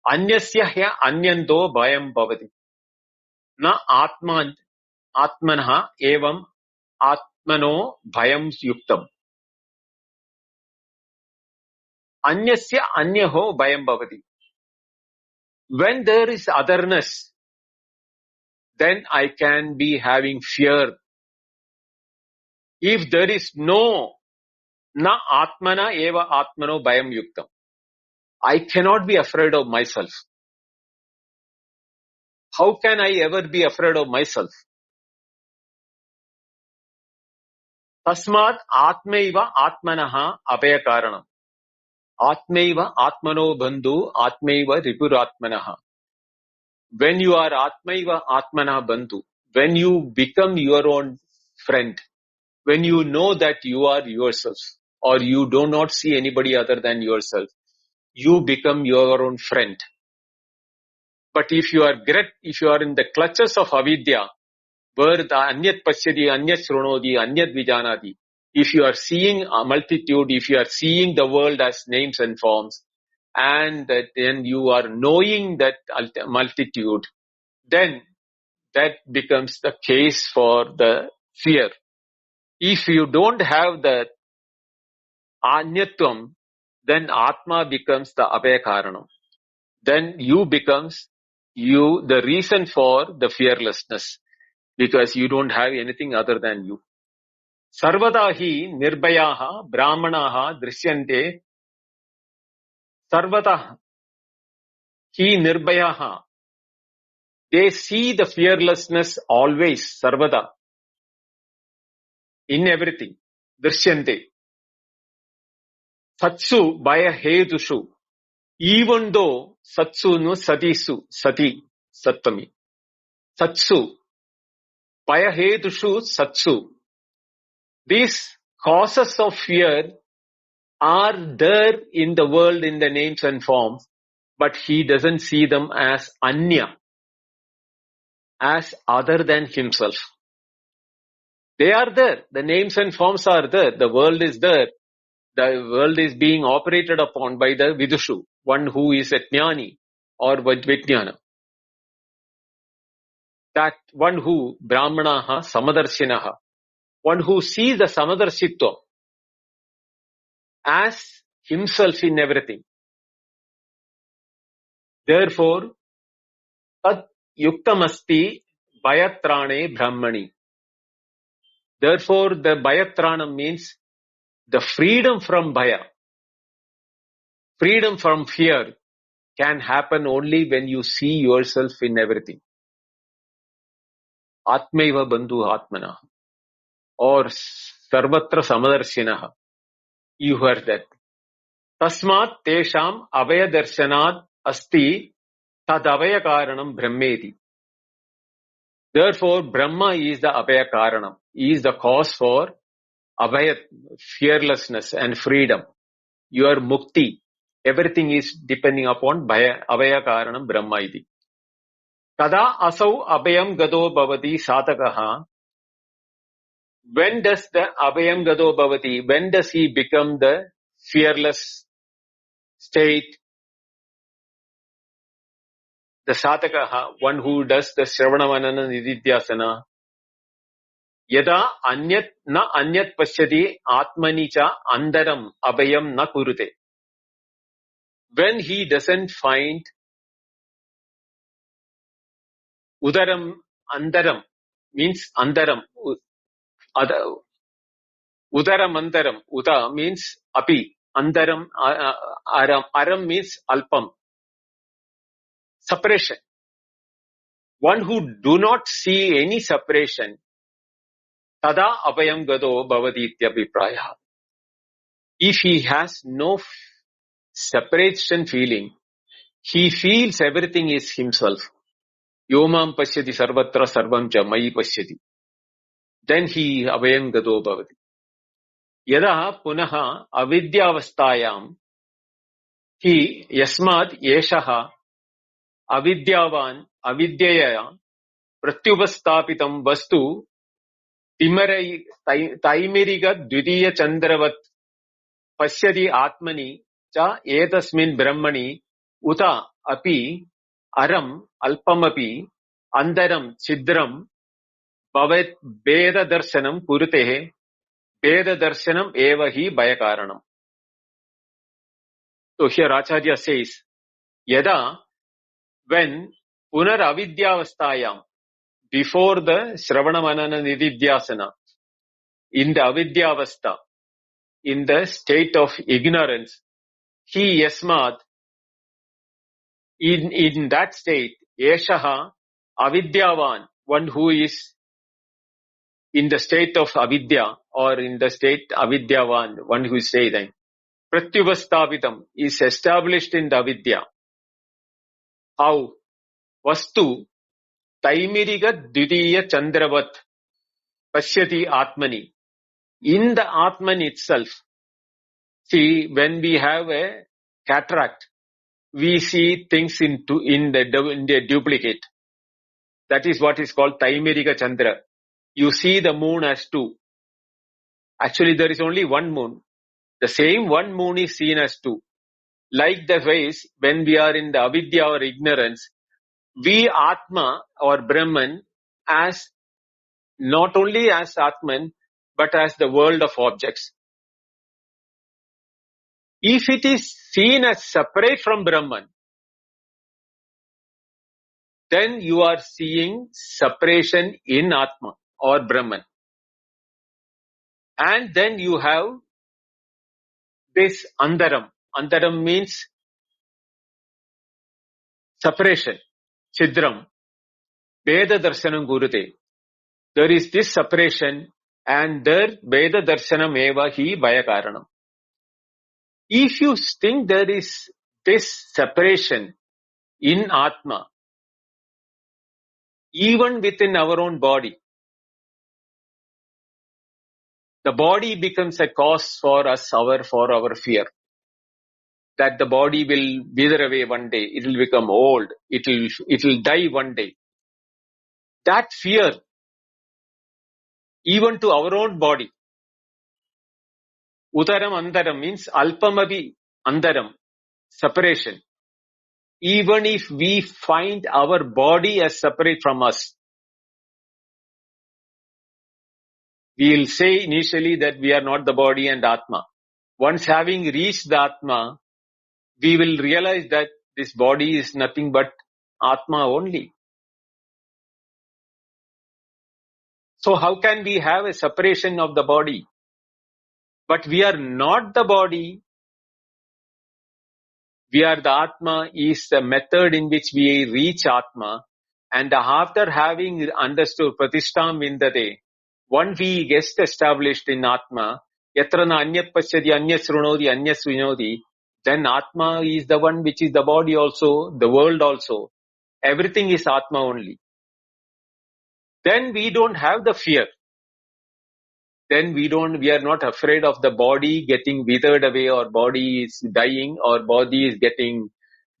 Anyasya hya anyanto bhayam bhavati. Na atmanaha evam atmano bhayam yuktam. Anyasya anyaho bhayam bhavati. When there is otherness, then I can be having fear. If there is no na atmana eva atmano bhayam yuktam, I cannot be afraid of myself. How can I ever be afraid of myself? Tasmat atmaiva atmanaha abhayakaranam. Atmaiva atmano bandhu atmaiva ripuratmanaha. When you are atmaiva atmana bandhu, when you become your own friend, when you know that you are yourself or you do not see anybody other than yourself, you become your own friend. But if you are in the clutches of avidya, where the anyat pashyati, anyat shrunoti, anyat vijanati, if you are seeing a multitude, if you are seeing the world as names and forms, and then you are knowing that multitude, then that becomes the case for the fear. If you don't have the anyatvam, then Atma becomes the abhayakaranam. Then you becomes the reason for the fearlessness, because you don't have anything other than you. Sarvada hi nirbhayaha brahmanaha drishyante. Sarvada hi nirbhayaha. They see the fearlessness always, sarvada, in everything. Drishyante. Satsu bhaya hedushu. Even though satsu no satisu, sati, sattami. Satsu bhaya hedushu satsu. These causes of fear are there in the world in the names and forms, but he doesn't see them as anya, as other than himself. They are there. The names and forms are there. The world is there. The world is being operated upon by the vidushu, one who is a jnani or vijnana. that one who Brahmanaha Samadarshinaha, one who sees the Samadarshitva as himself in everything. Therefore, Tat Yuktamasti Bayatrane Brahmani. Therefore, the Bayatranam means the freedom from Baya, freedom from fear can happen only when you see yourself in everything. Atmaiva Bandhu Atmana or Sarvatra Samadarshinaha. You heard that. Tasmat Tesham Abhaya Darshanad Asti Tad Abhaya Karanam Brahmeti. Therefore, Brahma is the Abhaya Karanam. He is the cause for Abhaya, fearlessness and freedom. Your mukti. Everything is depending upon Abhaya Karanam Brahma iti. Kada asau abhayam gado bhavati satakaha. When does the abhayam gado bhavati, when does he become the fearless state? The satakaha, one who does the Shravana Manana Nididhyasana. Yada anyat na anyat pashyati atmani cha andaram abhayam na kurute. When he doesn't find udaram, andaram means andaram. Udaram andaram. Uda means api. Andaram, aram means alpam. Separation. One who do not see any separation. Tada abhayam gado bhavati ityabhipraya. If he has no separation feeling, he feels everything is himself. Yomam pashyati sarvatra sarvam cha mayi pashyati. Then he abhayam gado bhavati. Yada punaha avidyavastayam hi yasmad yeshaha avidyavan avidyaya pratyupastapitam vastu taimiriga dvidiya chandravat pashyati atmani cha etasmin brahmani uta api aram alpamapi andaram chidram bhavet veda darshanam kurutehe veda darshanam eva hi bhayakaranam. So here Acharya says, yada, when punar avidyavastayam, before the Shravana Manana Nididhyasana, in the avidyavastha, in the state of ignorance, he yasmad, in that state, yeshaha avidyavan, one who is in the state of avidya or in the state avidyavan, one who is saying, pratyupastapitam, is established in the avidya. How? Vastu taimiriga dvidiya chandravat pashyati atmani. In the Atman itself, see, when we have a cataract, we see things in the duplicate. That is what is called Taimirika Chandra. You see the moon as two. Actually, there is only one moon. The same one moon is seen as two. Like the ways, when we are in the avidya or ignorance, we Atma or Brahman as not only as Atman, but as the world of objects. If it is seen as separate from Brahman, then you are seeing separation in Atma or Brahman. And then you have this Andaram. Andaram means separation. Chidram. Veda Darshanam Gurute. There is this separation and there Veda Darshanam eva hi Bhayakaranam. If you think there is this separation in Atma, even within our own body, the body becomes a cause for us, for our fear. That the body will wither away one day, it will become old, it will die one day. That fear, even to our own body. Udaram andaram means alpamabi andaram, separation. Even if we find our body as separate from us, we will say initially that we are not the body and Atma. Once having reached the Atma, we will realize that this body is nothing but Atma only. So how can we have a separation of the body? But we are not the body. We are the Atma is the method in which we reach Atma. And after having understood Pratishtam Vindate, once we get established in Atma, Yatrana Anyat Pashyati Anyas Srunodi Anyas Vinodi, then Atma is the one which is the body also, the world also. Everything is Atma only. Then we don't have the fear. Then we are not afraid of the body getting withered away, or body is dying, or body is getting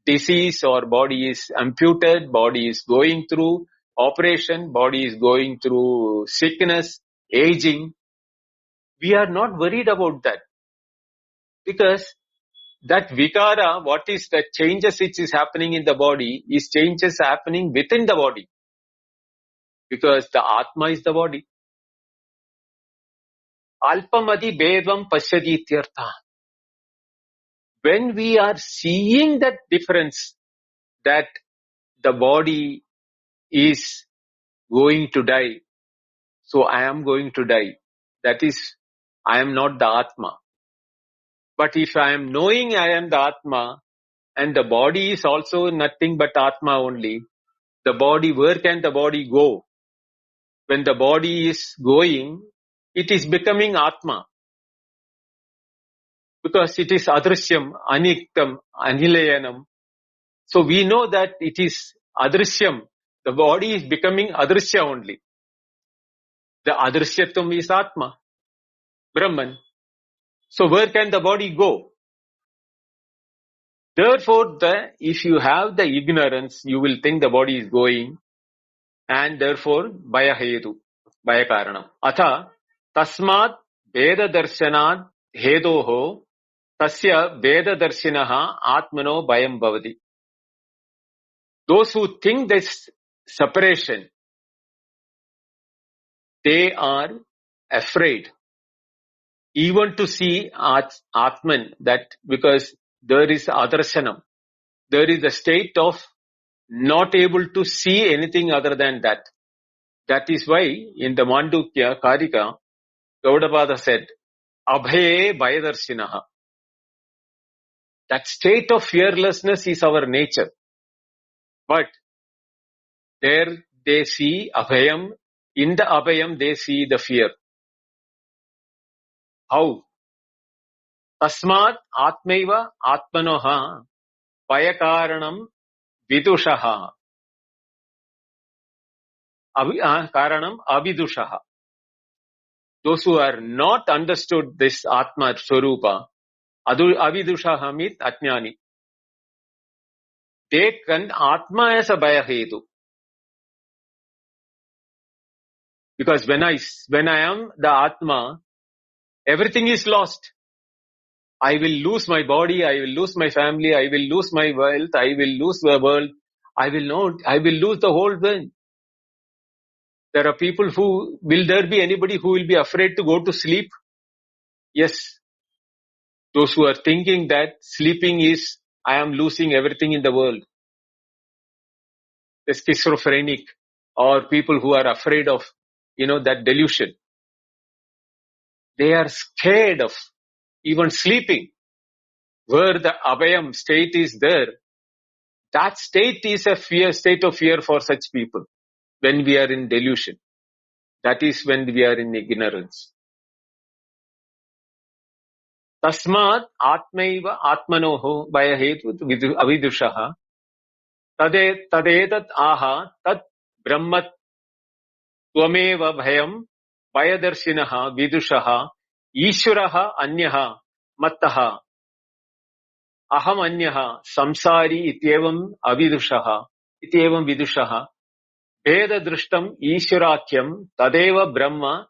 disease, or body is amputated, body is going through operation, body is going through sickness, aging. We are not worried about that, because that vikara, what is the changes which is happening in the body, is changes happening within the body, because the Atma is the body. Alpamadi Bevam Pashyati Tirtha. When we are seeing that difference, that the body is going to die, so I am going to die. That is, I am not the Atma. But if I am knowing I am the Atma, and the body is also nothing but Atma only, the body, where can the body go? When the body is going, it is becoming Atma. Because it is Adrishyam, Aniktam, Anilayanam. So we know that it is Adrishyam. The body is becoming Adrishya only. The Adrishyatam is Atma, Brahman. So where can the body go? Therefore, if you have the ignorance, you will think the body is going, and therefore, Bhaya Hetu, Bhaya Karanam. Atha, Tasmat Veda Darshanat Hedoho, Tasya Veda Darshinaha Atmano Bhayam Bhavati. Those who think this separation, they are afraid even to see Atman, that because there is Adarshanam, there is a state of not able to see anything other than that. That is why in the Mandukya Karika, Gaudapada said, Abhaye Bhayadarshinaha. That state of fearlessness is our nature. But there they see Abhayam. In the Abhayam they see the fear. How? Tasmat Atmaiva Atmanoha Bhayakaranam Vidushaha. Karanam Avidushaha. Those who are not understood this Atma Swarupa, Avidushaha means Atmani. They can Atma as a Bhayahetu. Because when I am the Atma, everything is lost. I will lose my body, I will lose my family, I will lose my wealth, I will lose the world, I will lose the whole world. There are people will there be anybody who will be afraid to go to sleep? Yes. Those who are thinking that sleeping is, I am losing everything in the world. The schizophrenic, or people who are afraid of, that delusion. They are scared of even sleeping. Where the Abhayam state is there, that state is a state of fear for such people. When we are in delusion, that is when we are in ignorance. Tasmat Atmaiva Atmanoho Bhayahetu Avidushaha Tadetat Aha Tat Brahmat Tvameva Bhayam Bhayadarshinaha Vidushaha Ishvaraha Anyaha Mattaha Aham Anyaha Samsari Ityevam Avidushaha Ityevam Vidushaha Veda Drishtam Ishvarakyam Tadeva Brahma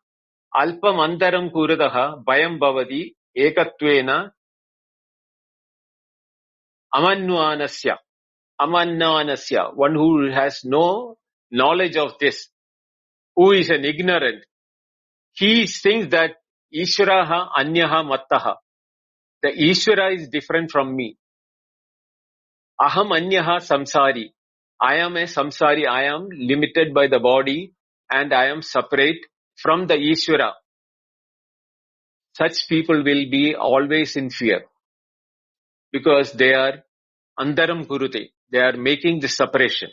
Alpam Antaram Kuradaha Bhayam Bhavadi Ekatvena Amannanasya. Amannanasya, one who has no knowledge of this, who is an ignorant, he thinks that Ishvaraha Anyaha Mattaha. The Ishvara is different from me. Aham Anyaha Samsari. I am a samsari. I am limited by the body and I am separate from the Ishvara. Such people will be always in fear because they are andaram kurute. They are making the separation.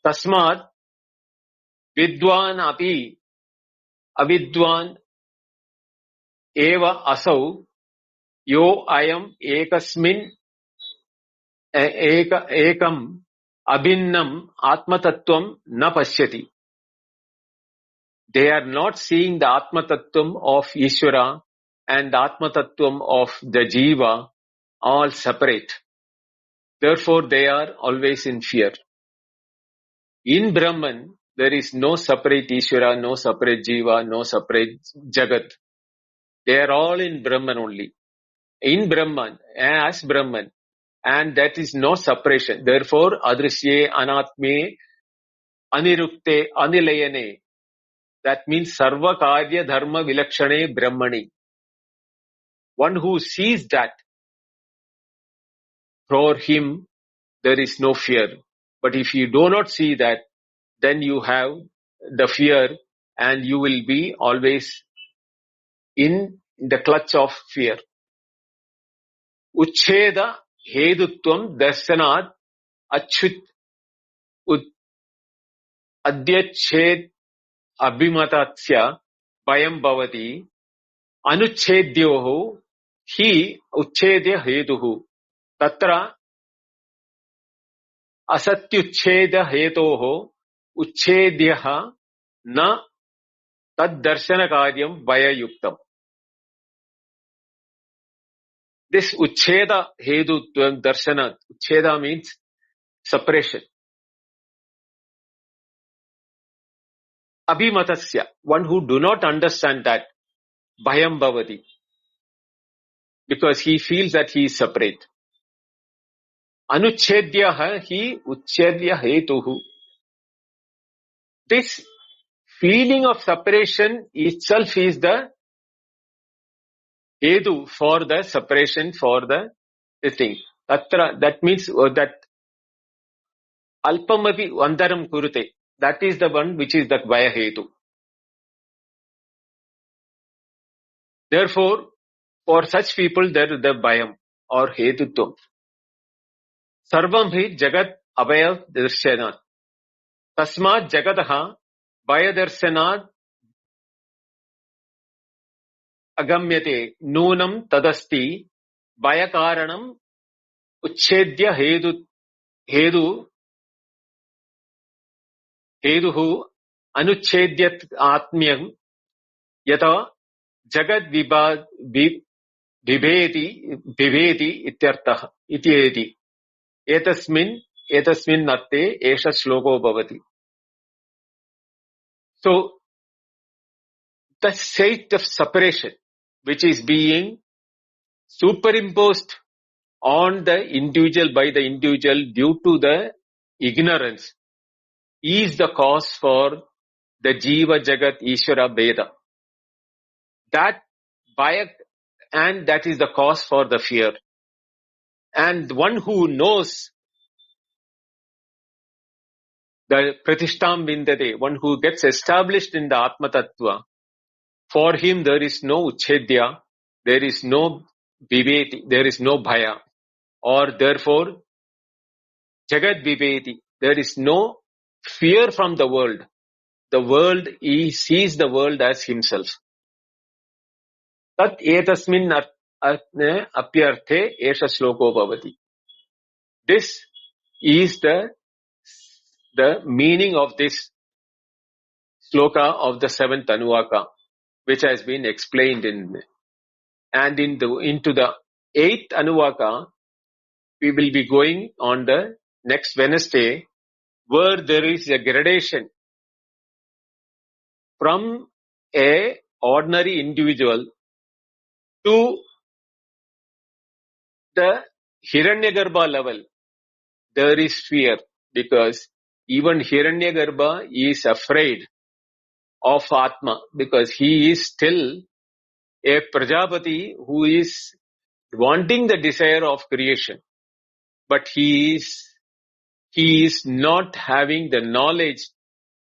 Tasmat vidwan api avidwan eva asau yo ayam ekasmin ekam abhinnam atmatattvam na pashyati. They are not seeing the atmatattvam of Ishvara and the atmatattvam of the jiva all separate. Therefore, they are always in fear. In Brahman, there is no separate Ishvara, no separate jiva, no separate jagat. They are all in Brahman only. In Brahman, as Brahman. And that is no separation. Therefore, adrisye, anatme, anirukte, anilayane. That means sarva karya dharma vilakshane brahmani. One who sees that, for him, there is no fear. But if you do not see that, then you have the fear and you will be always in the clutch of fear. Uchcheda hedutvam darsanat achyut adyached abhimatatsya bayam bhavati anuchedyoho hi uchchedya hetuhu tatra asatyuchcheda hetoho uchchedyaha na tad darshana karyam vayayuktam. This uchcheda hedutvam darshana, uchcheda means separation. Abhimatasya, one who do not understand that, bhayam bhavati, because he feels that he is separate. Anuchedyaha hi uchchedya hetuhu. This feeling of separation itself is the hetu for the separation, for the thing. Tatra, that means that alpamapi andaram kurute. That is the one which is that vaya hetu. Therefore, for such people, there is the bhayam or hetutvam. Sarvam hi jagat abhaya darshanat. Tasmat jagataha bhaya darshanat agamyate nunam tadasti bhaya karanam uchchedya heduhu anuchchedyat atmyam yata jagat vibheti ityartah ityeti. Etasmin natte esha shloko bhavati. So, the state of separation, which is being superimposed on the individual by the individual due to the ignorance, is the cause for the Jiva Jagat Ishvara Veda. That and that is the cause for the fear. And one who knows the Pratishtam Vindate, one who gets established in the Atma Tattva, for him there is no Uchchedya, there is no Viveti, there is no Bhaya, or therefore Jagat Viveti, there is no fear from the world. The world, he sees the world as himself. Tat etasmin apyarthe esha shloko bhavati. This is the meaning of this sloka of the 7th Anuvaka, which has been explained in. And into the 8th Anuvaka, we will be going on the next Wednesday, where there is a gradation from a ordinary individual to the Hiranyagarbha level. There is fear because even Hiranyagarbha is afraid of Atma, because he is still a Prajapati who is wanting the desire of creation, but he is not having the knowledge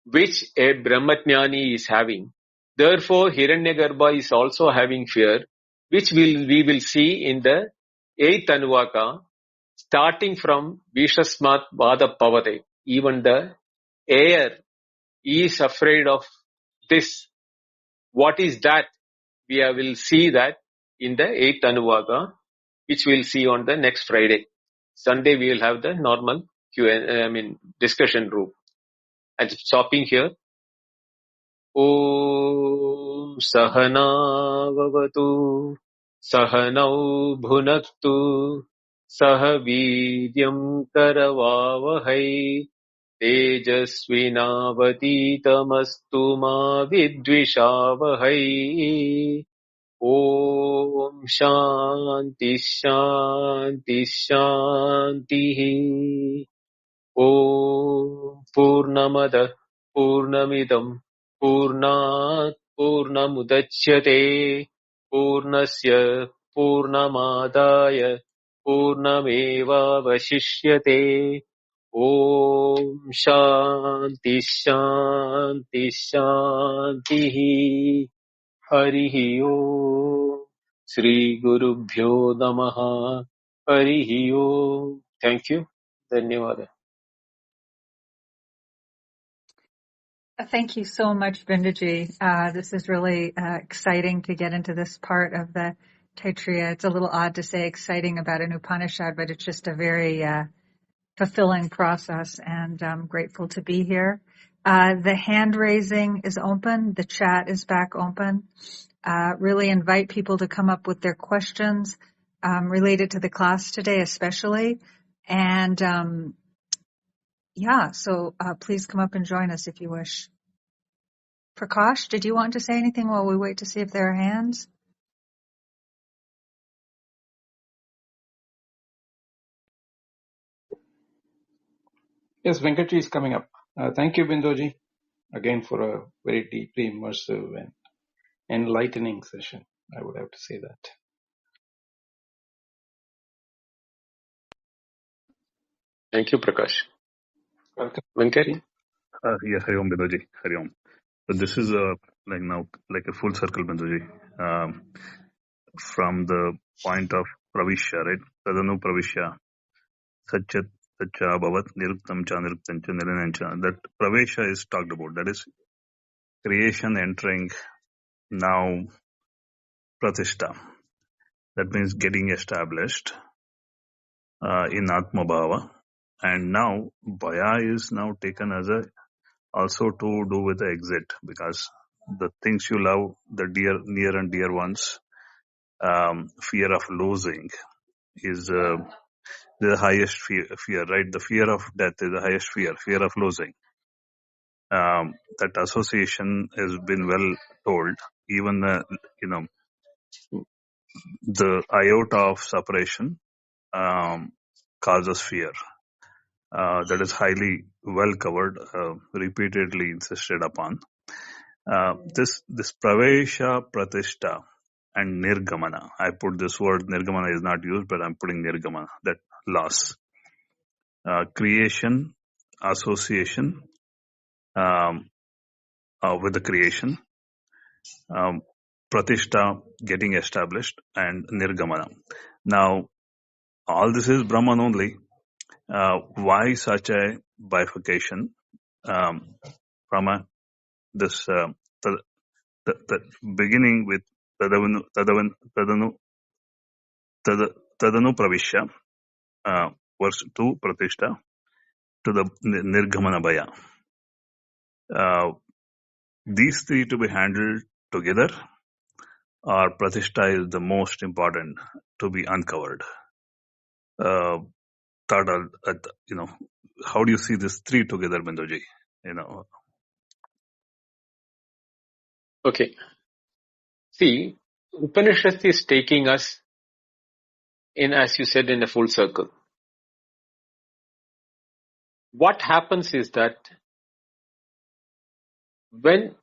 which a Brahmajnani is having. Therefore, Hiranyagarbha is also having fear, which we will see in the 8th Anuvaka, starting from Vishasmat Vada Pavade. Even the air is afraid of this. What is that? We will see that in the 8th Anuvaka, which we'll see on the next Friday. Sunday we will have the normal discussion room. I'm stopping here. Om Sahana Vavatu Sahanau Bhunaktu Sahavidyam Karavavahai Tejasvinavaditamastu ma vidvishavahai. Om Shanti Shanti Shanti. Om Purnamada Purnamidam Purnat Purnamudachyate Purnasya Purnamadaya Purnameva Vashishyate. Om Shanti Shanti Shanti. Harihi Om. Shri Gurubhyo Namaha. Harihi Om. Thank you. Dhanyawada. Thank you so much, Bindaji. This is really exciting to get into this part of the Taittareeya. It's a little odd to say exciting about an Upanishad, but it's just a very fulfilling process, and I'm grateful to be here. The hand raising is open. The chat is back open. Really invite people to come up with their questions related to the class today, especially. And so please come up and join us if you wish. Prakash, did you want to say anything while we wait to see if there are hands? Yes, Venkatji is coming up. Thank you, Bindoji, again for a very deeply immersive and enlightening session. I would have to say that. Thank you, Prakash. Welcome. Venkat? Yeah, Hari Om Bindoji. Hari Om. So this is like a full circle, Bindoji. From the point of Pravishya, right? Tadanu Pravishya. Satchat Satcha Bhavat Niruptam Cha Niruptam Cha Niranancha. That Pravesha is talked about. That is creation entering now Pratishta. That means getting established in Atma Bhava. And now Bhaya is now taken as a also to do with the exit, because the things you love, the near and dear ones, fear of losing is the highest fear, right? The fear of death is the highest fear of losing. That association has been well told. Even the iota of separation causes fear. That is highly well covered, repeatedly insisted upon. This pravesha, pratishtha, and nirgamana. I put this word nirgamana is not used, but I'm putting nirgamana. That loss, creation, association with the creation, pratishtha, getting established, and nirgamana. Now, all this is Brahman only. Why such a bifurcation from this? The beginning with tadanu pravishya, verse 2 pratishtha, to the nirgamana bhaya. These three to be handled together, or pratishtha is the most important to be uncovered. Third, how do you see these three together, Bindoji? Okay. See, Upanishad is taking us in, as you said, in a full circle. What happens is that when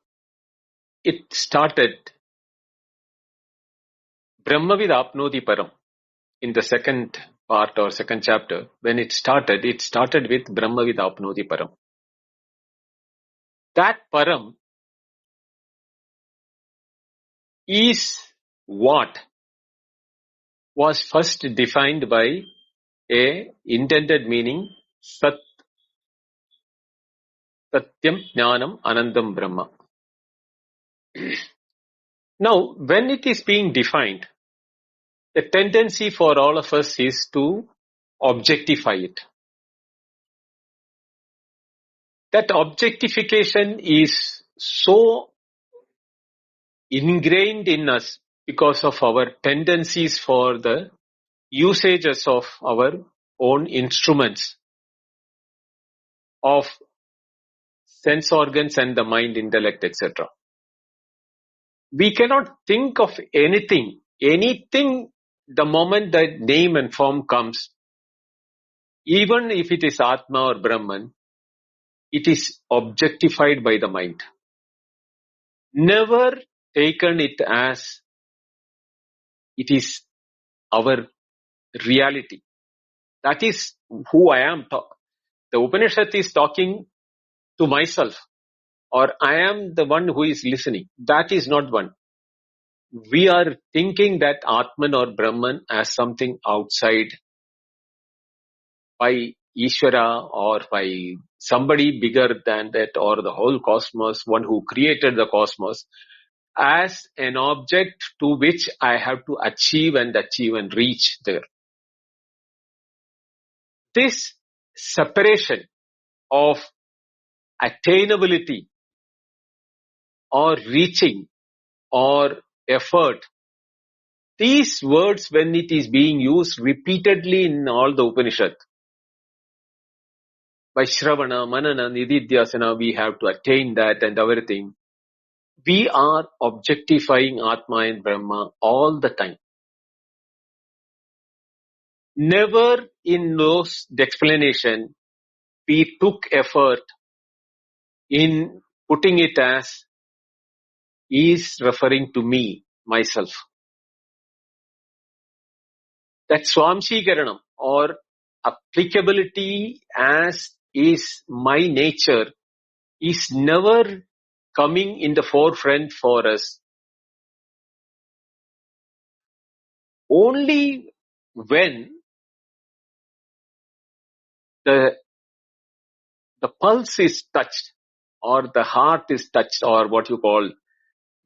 it started, Brahmavid apnoti param. In the second part or second chapter, when it started with Brahmavid apnoti param. That param is what was first defined by a intended meaning, Sat, Satyam, Jnanam, Anandam, Brahma. Now, when it is being defined, the tendency for all of us is to objectify it. That objectification is so ingrained in us because of our tendencies for the usages of our own instruments of sense organs and the mind, intellect, etc. We cannot think of anything, the moment that name and form comes, even if it is Atma or Brahman, it is objectified by the mind. Never taken it as it is our reality. That is who I am. The Upanishad is talking to myself, or I am the one who is listening. That is not one. We are thinking that Atman or Brahman as something outside by Ishvara or by somebody bigger than that, or the whole cosmos, one who created the cosmos, as an object to which I have to achieve and reach there. This separation of attainability or reaching or effort, these words, when it is being used repeatedly in all the Upanishad, by Shravana, Manana, Nididhyasana, we have to attain that and everything. We are objectifying Atma and Brahma all the time. Never in those explanation we took effort in putting it as is referring to me, myself. That Swamshikaranam or applicability as is my nature is never coming in the forefront for us. Only when the pulse is touched or the heart is touched or what you call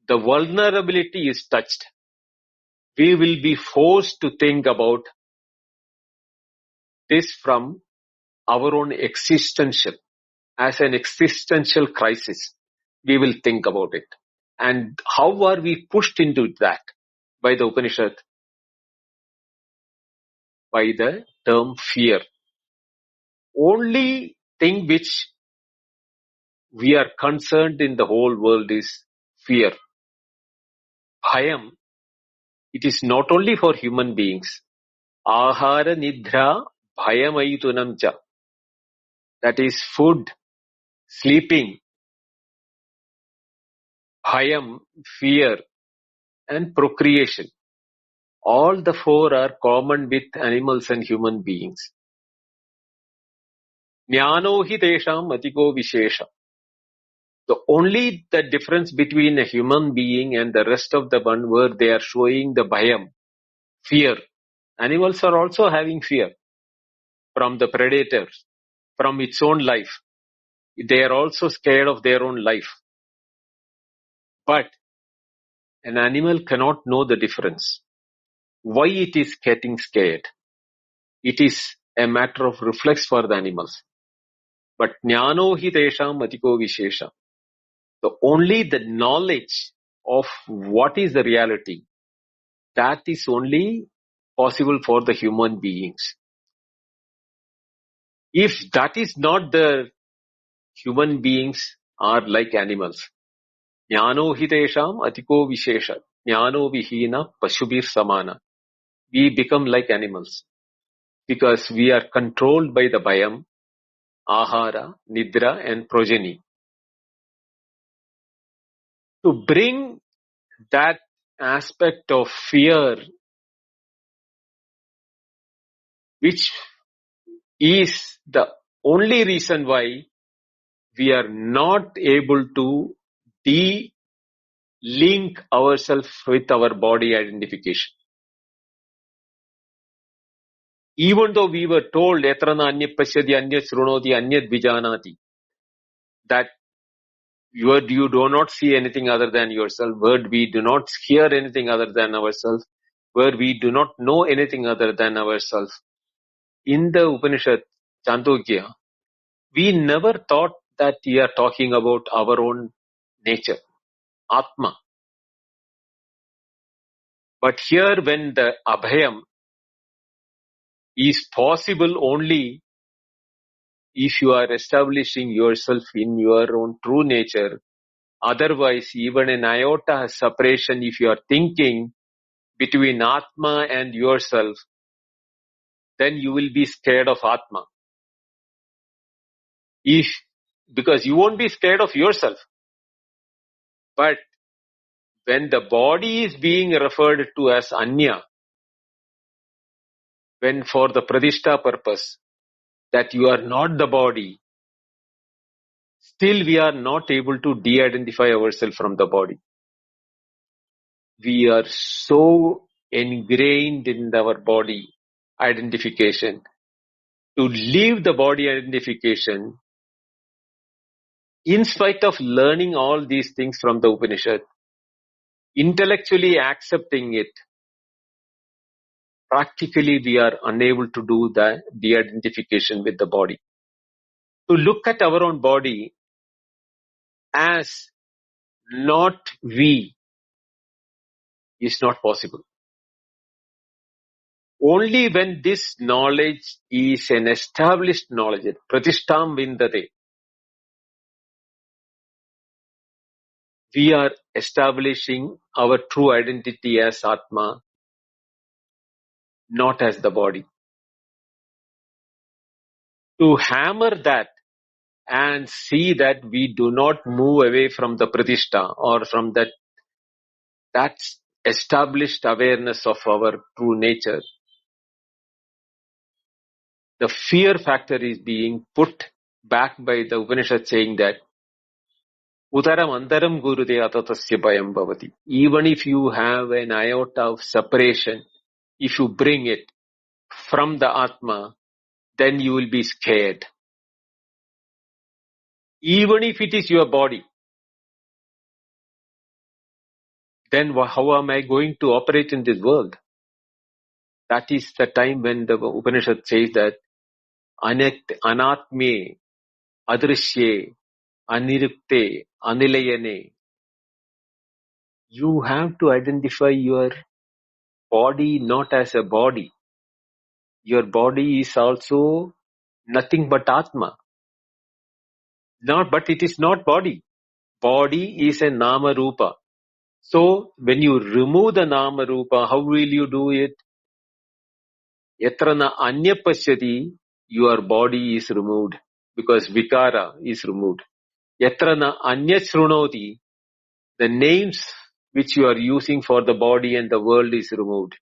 the vulnerability is touched, we will be forced to think about this from our own existential, as an existential crisis. We will think about it. And how are we pushed into that? By the Upanishad, by the term fear. Only thing which we are concerned in the whole world is fear. Bhayam, it is not only for human beings. Ahara nidra bhayamayutunam cha. That is food, sleeping, bhayam, fear, and procreation. All the four are common with animals and human beings. Jnano hi tesham atiko vishesha. The difference between a human being and the rest of the one where they are showing the bhayam, fear. Animals are also having fear from the predators, from its own life. They are also scared of their own life. But an animal cannot know the difference. Why it is getting scared? It is a matter of reflex for the animals. But jnano hi tesham atiko vishesha. Only the knowledge of what is the reality, that is only possible for the human beings. If that is not the human beings are like animals. Jnano hi tesham atiko vishesha. Jnano vihina pashubir samana. We become like animals because we are controlled by the bhayam, ahara, nidra and progeny. to bring that aspect of fear, which is the only reason why we are not able to de-link ourselves with our body identification. Even though we were told, Yatrana Anyat Pashyati Anyat Shrunoti Anyat Vijanati, that you do not see anything other than yourself, where we do not hear anything other than ourselves, where we do not know anything other than ourselves. In the Upanishad, Chandogya, we never thought that we are talking about our own nature, Atma. But here when the Abhayam is possible only if you are establishing yourself in your own true nature. Otherwise, even an iota separation, if you are thinking between Atma and yourself, then you will be scared of Atma. Because you won't be scared of yourself. But when the body is being referred to as Anya, when for the Pradishta purpose, that you are not the body, still we are not able to de-identify ourselves from the body. We are so ingrained in our body identification. To leave the body identification, in spite of learning all these things from the Upanishad, intellectually accepting it, practically we are unable to do the de-identification with the body. To look at our own body as not we is not possible. Only when this knowledge is an established knowledge, pratishtam vindate, we are establishing our true identity as Atma, not as the body. To hammer that and see that we do not move away from the pratishta or from that's established awareness of our true nature. The fear factor is being put back by the Upanishad saying that Udaram andaram gurude atatasya bhayam bhavati. Even if you have an iota of separation, if you bring it from the Atma, then you will be scared. Even if it is your body, then how am I going to operate in this world? That is the time when the Upanishad says that anatme, adrishye, anirukte, anilayane. You have to identify your body not as a body. Your body is also nothing but Atma. But it is not body. Body is a Nama Rupa. So when you remove the Nama Rupa, how will you do it? Yatrana anya pashyati, your body is removed because vikara is removed. Yatrana anya shrunoti, the names which you are using for the body and the world is removed.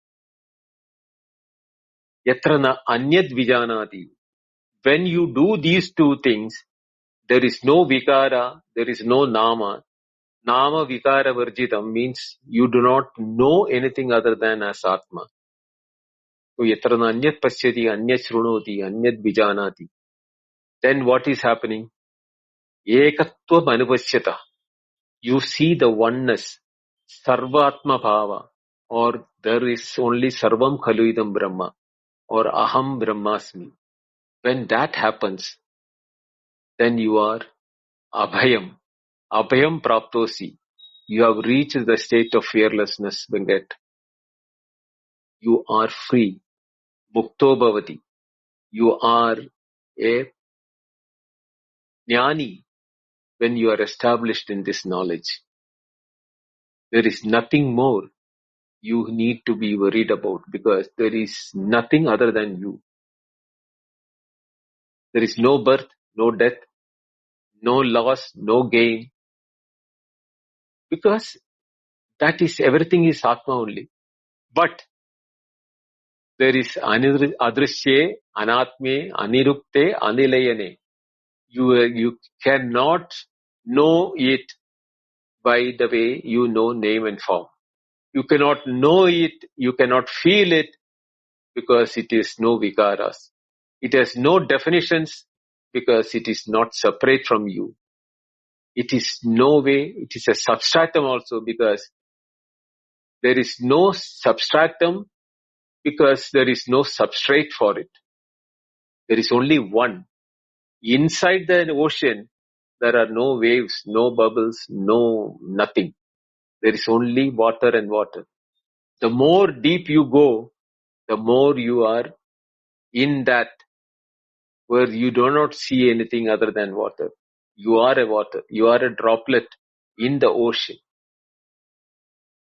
Yatrana anyat vijanati, when you do these two things, there is no vikara, there is no nama. Nama vikara varjitam means you do not know anything other than as Atma. So yatrana anyat pashyati, anyat shrunoti, anyat vijanati. Then what is happening? Ekatva manupashyata. You see the oneness, sarvatma bhava, or there is only sarvam khaluidam brahma, or aham brahmasmi. When that happens, then you are abhayam. Abhayam praptosi. You have reached the state of fearlessness, Venkat. You are free. Mukto bhavati. You are a jnani when you are established in this knowledge. There is nothing more you need to be worried about because there is nothing other than you. There is no birth, no death, no loss, no gain. because that is, everything is Atma only. But there is adrishye, anatme, anirupte, anilayane. You cannot know it by the way you know name and form. You cannot know it, you cannot feel it, because it is no vikaras. It has no definitions because it is not separate from you. It is no way, it is a substratum also because there is no substratum because there is no substrate for it. There is only one. Inside the ocean, there are no waves, no bubbles, no nothing. There is only water and water. The more deep you go, the more you are in that, where you do not see anything other than water. You are a water. You are a droplet in the ocean.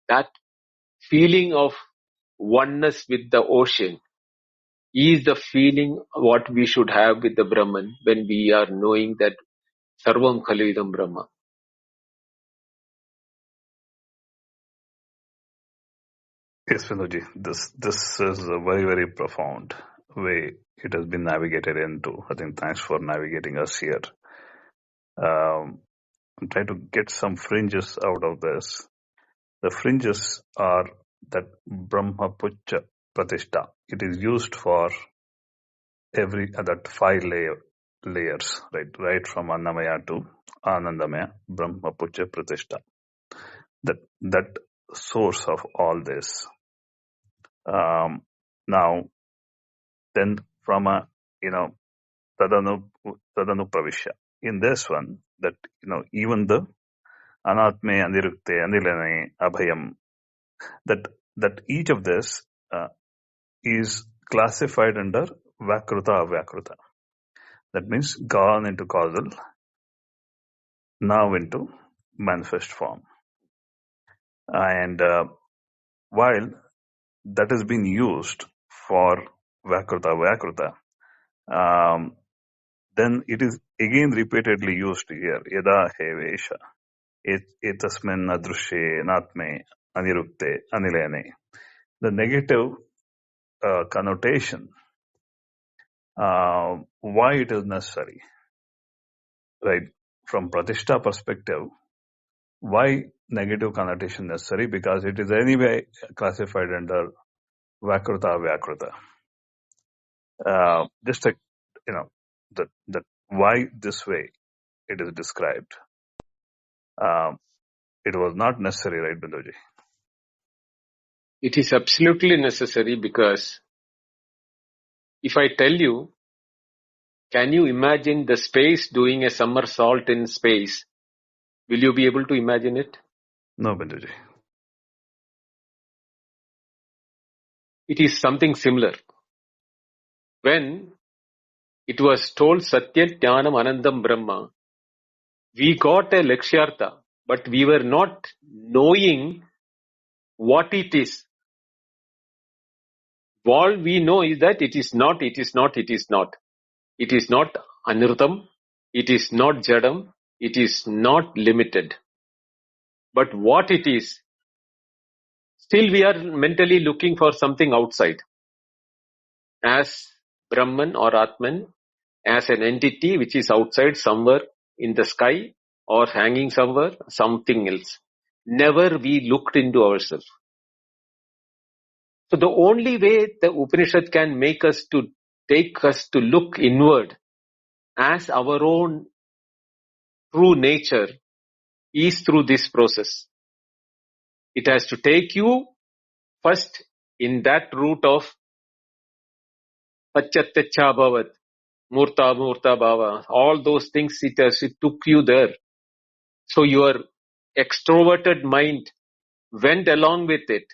That feeling of oneness with the ocean is the feeling what we should have with the Brahman when we are knowing that Sarvam Khalidam Brahma. Yes, Vinodji, this is a very, very profound way it has been navigated into. I think thanks for navigating us here. I'm trying to get some fringes out of this. The fringes are that Brahma Pucha Pratishtha. It is used for every that 5 layers, right from Annamaya to Anandamaya, Brahma Pucha Pratishtha. That source of all this. Now, then from a Tadanu Pravisha. In this one, that even the Anatme, Anirukte, Anilane, Abhayam, that each of this is classified under Vakruta Avakruta. That means gone into causal, now into manifest form. And while that has been used for Vakruta Vakruta, then it is again repeatedly used here. Yada hevesha, etasmin adrushe, natme, anirukte, anilene. The negative connotation, why it is necessary, right? From Pratishtha perspective, why negative connotation necessary? Because it is anyway classified under Vakruta Vyakruta. Just like, that why this way it is described. It was not necessary, right, Binduji? It is absolutely necessary because if I tell you, can you imagine the space doing a somersault in space? Will you be able to imagine it? No, Binduji. It is something similar. When it was told Satya Jnanam Anandam Brahma, we got a Lakshyartha, but we were not knowing what it is. All we know is that it is not, it is not, it is not. It is not Anirutam, it is not Jadam, it is not limited. But what it is, still we are mentally looking for something outside. As Brahman or Atman, as an entity which is outside somewhere in the sky or hanging somewhere, something else. Never we looked into ourselves. So the only way the Upanishad can take us to look inward as our own true nature is through this process. It has to take you first in that route of Pachatyacha Bhavat, Murta Bhava, all those things it took you there. So your extroverted mind went along with it.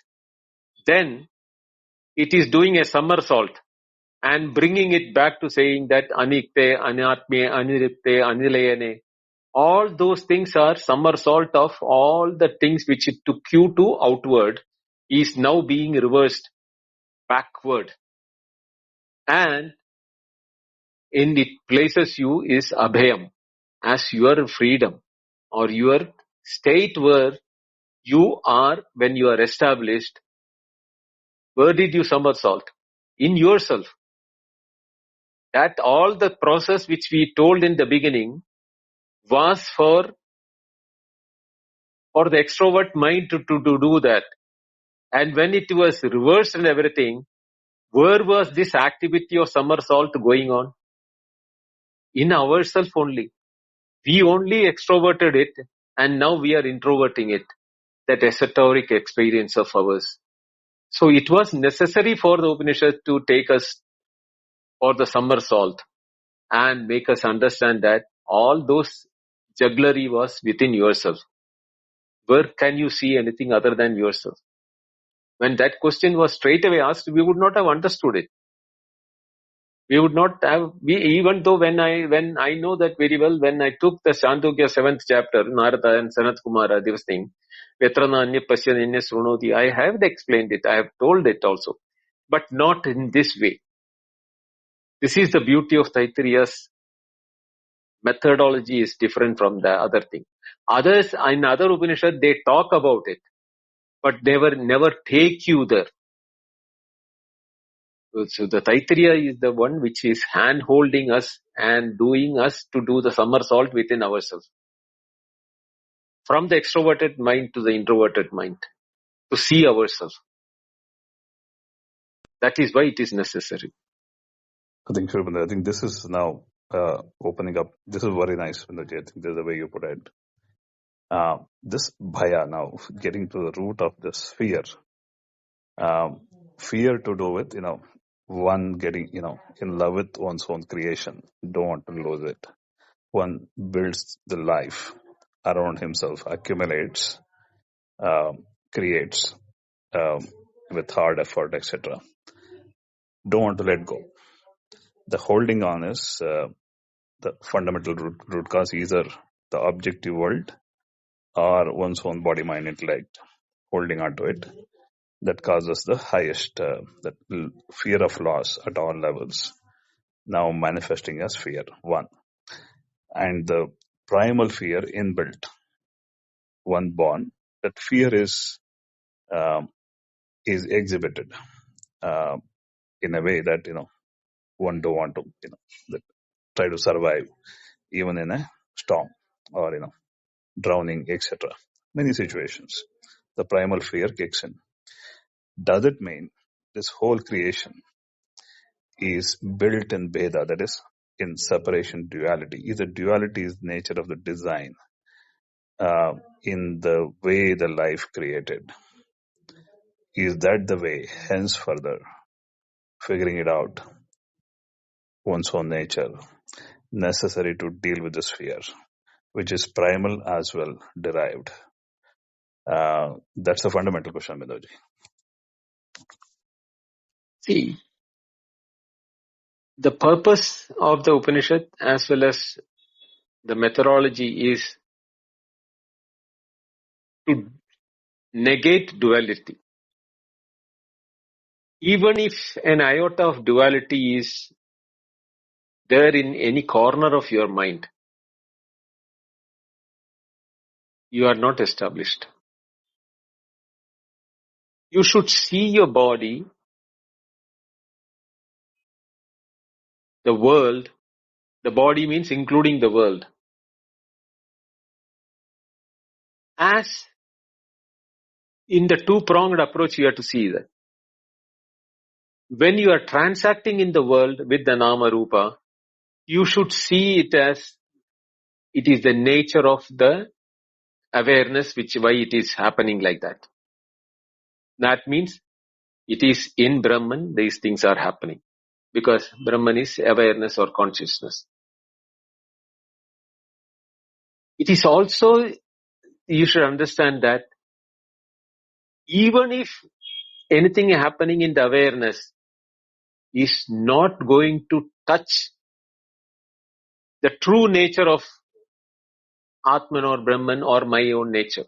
Then it is doing a somersault and bringing it back to saying that Anikte, Anatme, Aniripte, Anilayane. All those things are somersault of all the things which it took you to outward is now being reversed backward. And in it places you is Abhayam as your freedom or your state where You are, when you are established, where did you somersault? In yourself. That all the process which we told in the beginning was for the extrovert mind to do that. And when it was reversed and everything, where was this activity of somersault going on? In ourselves only. We only extroverted it, and now we are introverting it. That esoteric experience of ours. So it was necessary for the Upanishad to take us for the somersault and make us understand that all those jugglery was within yourself. Where can you see anything other than yourself? When that question was straight away asked, we would not have understood it. We would not have, even though when I know that very well, when I took the Chandogya 7th chapter, Narada and Sanat Kumara, this thing, Vetrana Anya Pasyan Anya Srunoti, I have explained it, I have told it also, but not in this way. This is the beauty of Taittareya's methodology is different from the other thing. Others, in other Upanishad, they talk about it, but they never take you there. So the Taittareya is the one which is hand-holding us and doing us to do the somersault within ourselves. From the extroverted mind to the introverted mind. To see ourselves. That is why it is necessary. I think, Shurabhindra, I think this is now opening up. This is very nice, Vinodji. I think this is the way you put it. This bhaya now, getting to the root of this fear. Fear to do with, one getting, in love with one's own creation. Don't want to lose it. One builds the life around himself, accumulates, creates with hard effort, etc. Don't want to let go. The holding on is the fundamental root cause, either the objective world or one's own body, mind, intellect, holding on to it. That causes the highest that fear of loss at all levels, now manifesting as fear, one. And the primal fear inbuilt, one born, that fear is exhibited in a way that, one don't want to, that try to survive even in a storm or, drowning, etc. Many situations. The primal fear kicks in. Does it mean this whole creation is built in Bheda, that is, in separation duality? Either duality is nature of the design in the way the life created. Is that the way? Hence further, figuring it out, one's own nature, necessary to deal with this fear, which is primal as well derived. That's the fundamental question, Vinodji. See, the purpose of the Upanishad as well as the methodology is to negate duality. Even if an iota of duality is there in any corner of your mind, you are not established. You should see your body, the world, the body means including the world, as in the two-pronged approach you have to see that. When you are transacting in the world with the Nama Rupa, you should see it as it is the nature of the awareness why it is happening like that. That means it is in Brahman these things are happening. Because Brahman is awareness or consciousness. It is also, you should understand that even if anything happening in the awareness is not going to touch the true nature of Atman or Brahman or my own nature.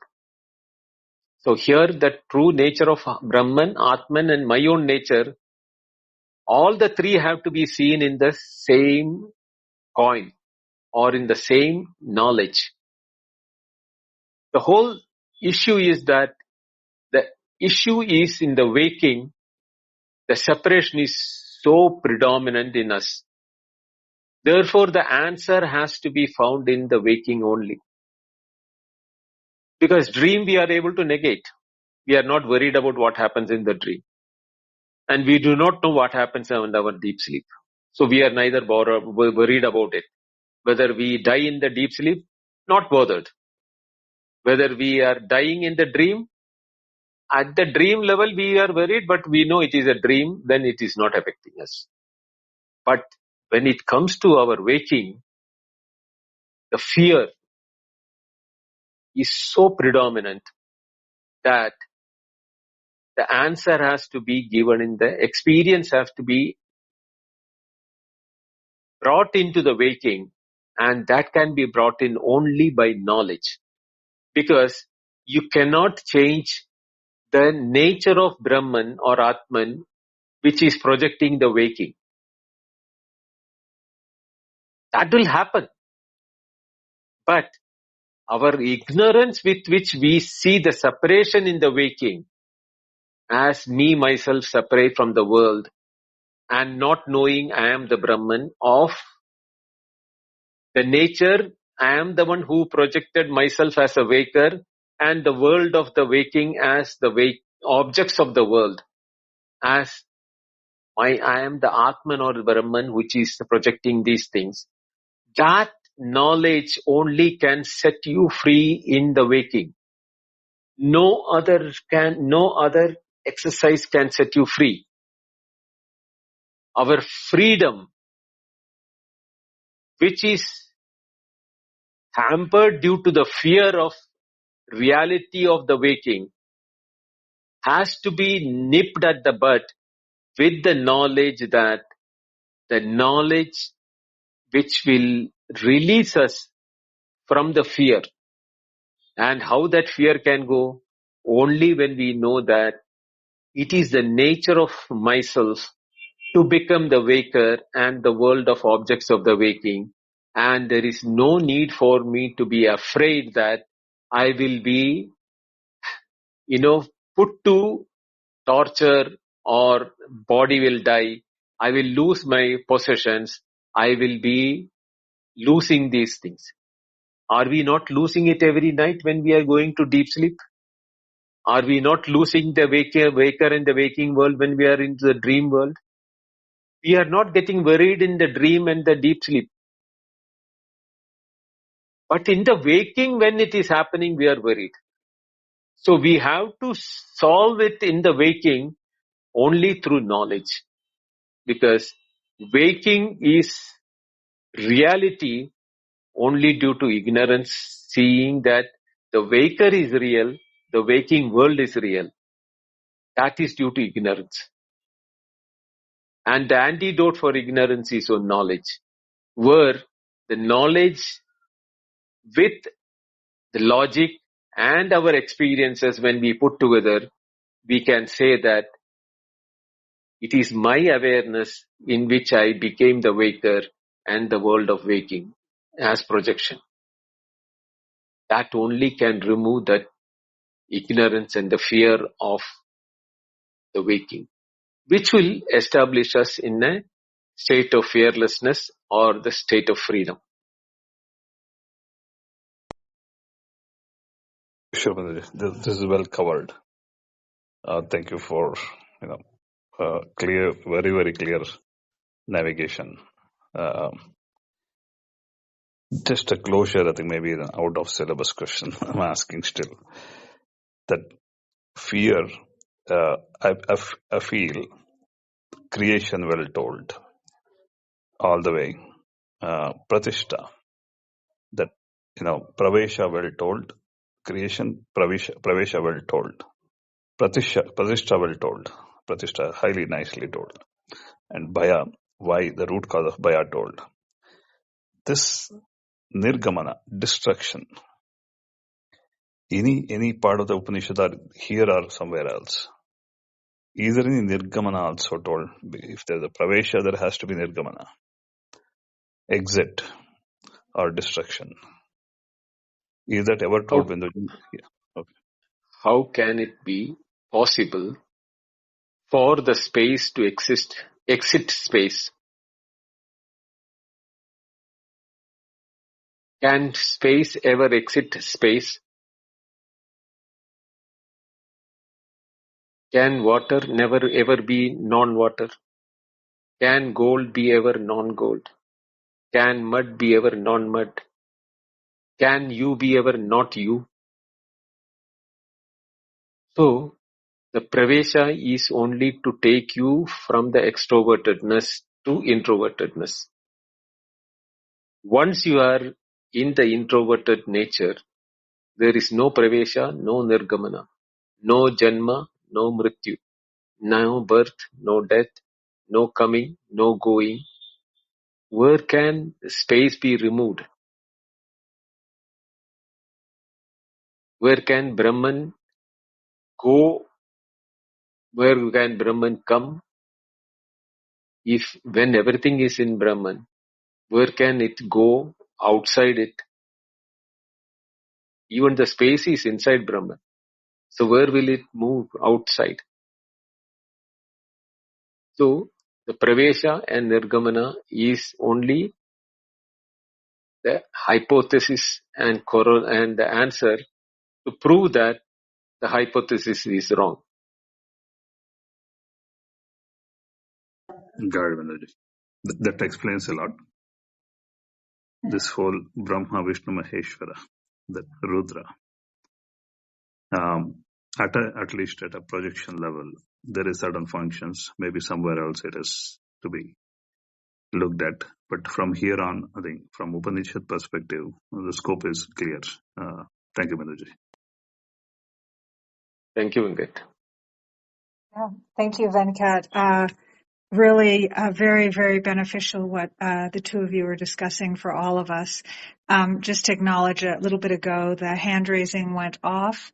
So here the true nature of Brahman, Atman and my own nature, all the three have to be seen in the same coin or in the same knowledge. The whole issue is that the issue is in the waking, the separation is so predominant in us. Therefore, the answer has to be found in the waking only. Because dream we are able to negate. We are not worried about what happens in the dream. And we do not know what happens in our deep sleep. So we are neither worried about it. Whether we die in the deep sleep, not bothered. Whether we are dying in the dream, at the dream level we are worried, but we know it is a dream, then it is not affecting us. But when it comes to our waking, the fear is so predominant that the answer has to be given in the experience, has to be brought into the waking, and that can be brought in only by knowledge, because you cannot change the nature of Brahman or Atman which is projecting the waking. That will happen. But our ignorance with which we see the separation in the waking, as me myself separate from the world, and not knowing I am the Brahman of the nature, I am the one who projected myself as a waker, and the world of the waking as the objects of the world, as I am the Atman or the Brahman which is projecting these things. That knowledge only can set you free in the waking. No other exercise can set you free. Our freedom, which is hampered due to the fear of reality of the waking, has to be nipped at the bud with the knowledge which will release us from the fear. And how that fear can go? Only when we know that it is the nature of myself to become the waker and the world of objects of the waking. And there is no need for me to be afraid that I will be, put to torture or body will die. I will lose my possessions. I will be losing these things. Are we not losing it every night when we are going to deep sleep? Are we not losing the waker in the waking world when we are into the dream world? We are not getting worried in the dream and the deep sleep. But in the waking, when it is happening, we are worried. So we have to solve it in the waking only through knowledge. Because waking is reality only due to ignorance, seeing that the waker is real, the waking world is real. That is due to ignorance. And the antidote for ignorance is on knowledge, where the knowledge with the logic and our experiences, when we put together, we can say that it is my awareness in which I became the waker and the world of waking as projection. That only can remove that ignorance and the fear of the waking, which will establish us in a state of fearlessness or the state of freedom. Sure, Mataji. This is well covered. Thank you for clear, very very clear navigation. Just a closure, I think maybe an out of syllabus question I'm asking still. That fear, I feel creation well told all the way. Pratishtha, that pravesha well told, creation pravesha well told, pratishtha well told, pratishtha highly nicely told, and bhaya, why the root cause of bhaya told. This nirgamana, destruction, any part of the Upanishad are here or somewhere else. Either in nirgamana also told. If there's a pravesha, there has to be nirgamana, exit or destruction. Is that ever told? Out, Yeah. Okay. how can it be possible for the space to exit space? Can space ever exit space? Can water never ever be non-water? Can gold be ever non-gold? Can mud be ever non-mud? Can you be ever not you? So, the pravesha is only to take you from the extrovertedness to introvertedness. Once you are in the introverted nature, there is no pravesha, no nirgamana, no janma, no mrityu, no birth, no death, no coming, no going. Where can space be removed? Where can Brahman go? Where can Brahman come? If when everything is in Brahman, where can it go outside it? Even the space is inside Brahman. So where will it move outside? So the pravesha and nirgamana is only the hypothesis and the answer to prove that the hypothesis is wrong. Got it, Bendoji. That explains a lot. This whole Brahma, Vishnu, Maheshwara, that Rudra, at least at a projection level, there is certain functions. Maybe somewhere else it is to be looked at. But from here on, I think from Upanishad perspective, the scope is clear. Thank you, Bendoji. Thank you, Venkat. Yeah, thank you, Venkat. Really very, very beneficial what the two of you were discussing for all of us. Just to acknowledge a little bit ago, the hand raising went off.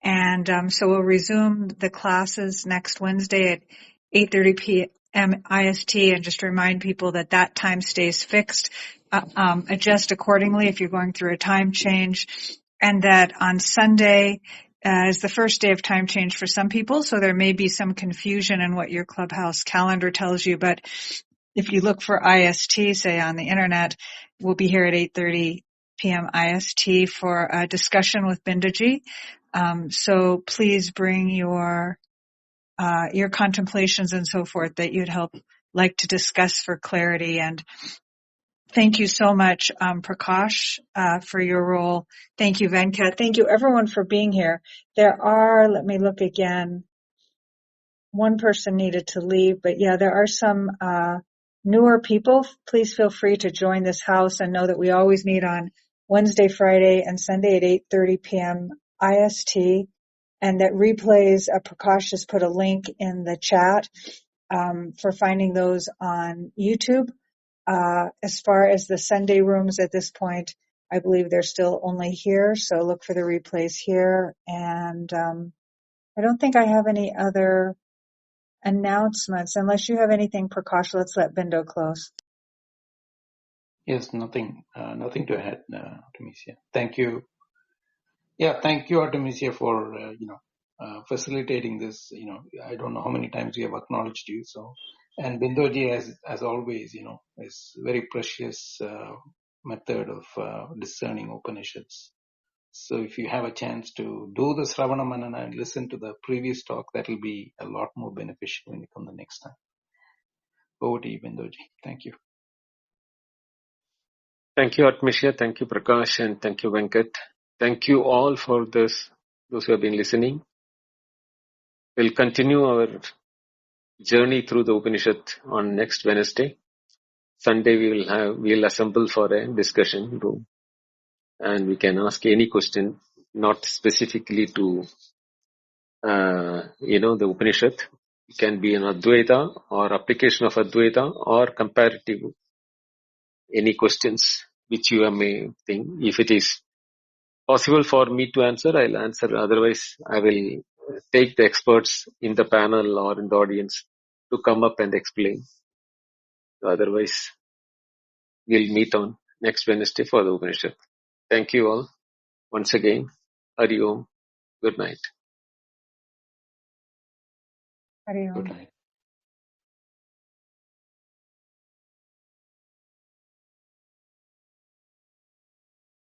And so we'll resume the classes next Wednesday at 8:30 p.m. IST, and just to remind people that that time stays fixed. Adjust accordingly if you're going through a time change, and that on Sunday is the first day of time change for some people, so there may be some confusion in what your Clubhouse calendar tells you. But if you look for IST, say on the internet, we'll be here at 8:30 p.m. IST for a discussion with Bindaji. So please bring your contemplations and so forth that you'd like to discuss for clarity. And thank you so much, Prakash, for your role. Thank you, Venkat. Thank you, everyone, for being here. Let me look again. One person needed to leave, but yeah, there are some newer people. Please feel free to join this house and know that we always meet on Wednesday, Friday, and Sunday at 8:30 p.m. IST. And that replays, Prakash has put a link in the chat for finding those on YouTube. As far as the Sunday rooms at this point, I believe they're still only here, so look for the replays here. And I don't think I have any other announcements. Unless you have anything, Prakash, let's let Bindo close. Yes, nothing to add, Artemisia. Thank you. Yeah, thank you, Artemisia, for facilitating this. I don't know how many times we have acknowledged you. So, and Bindoji, as always, is very precious method of discerning Upanishads. So, if you have a chance to do the Sravana Manana and listen to the previous talk, that will be a lot more beneficial when you come the next time. Over to you, Bindoji. Thank you. Thank you, Atmishya. Thank you, Prakash. And thank you, Venkat. Thank you all for this, those who have been listening. We'll continue our journey through the Upanishad on next Wednesday. Sunday we'll assemble for a discussion room, and we can ask any question, not specifically to the Upanishad. It can be an Advaita or application of Advaita or comparative. Any questions which you may think. If it is possible for me to answer, I'll answer. Otherwise, I will take the experts in the panel or in the audience to come up and explain. Otherwise, we'll meet on next Wednesday for the Upanishad. Thank you all once again. Hari Om. Good night. Hari Good Om. night.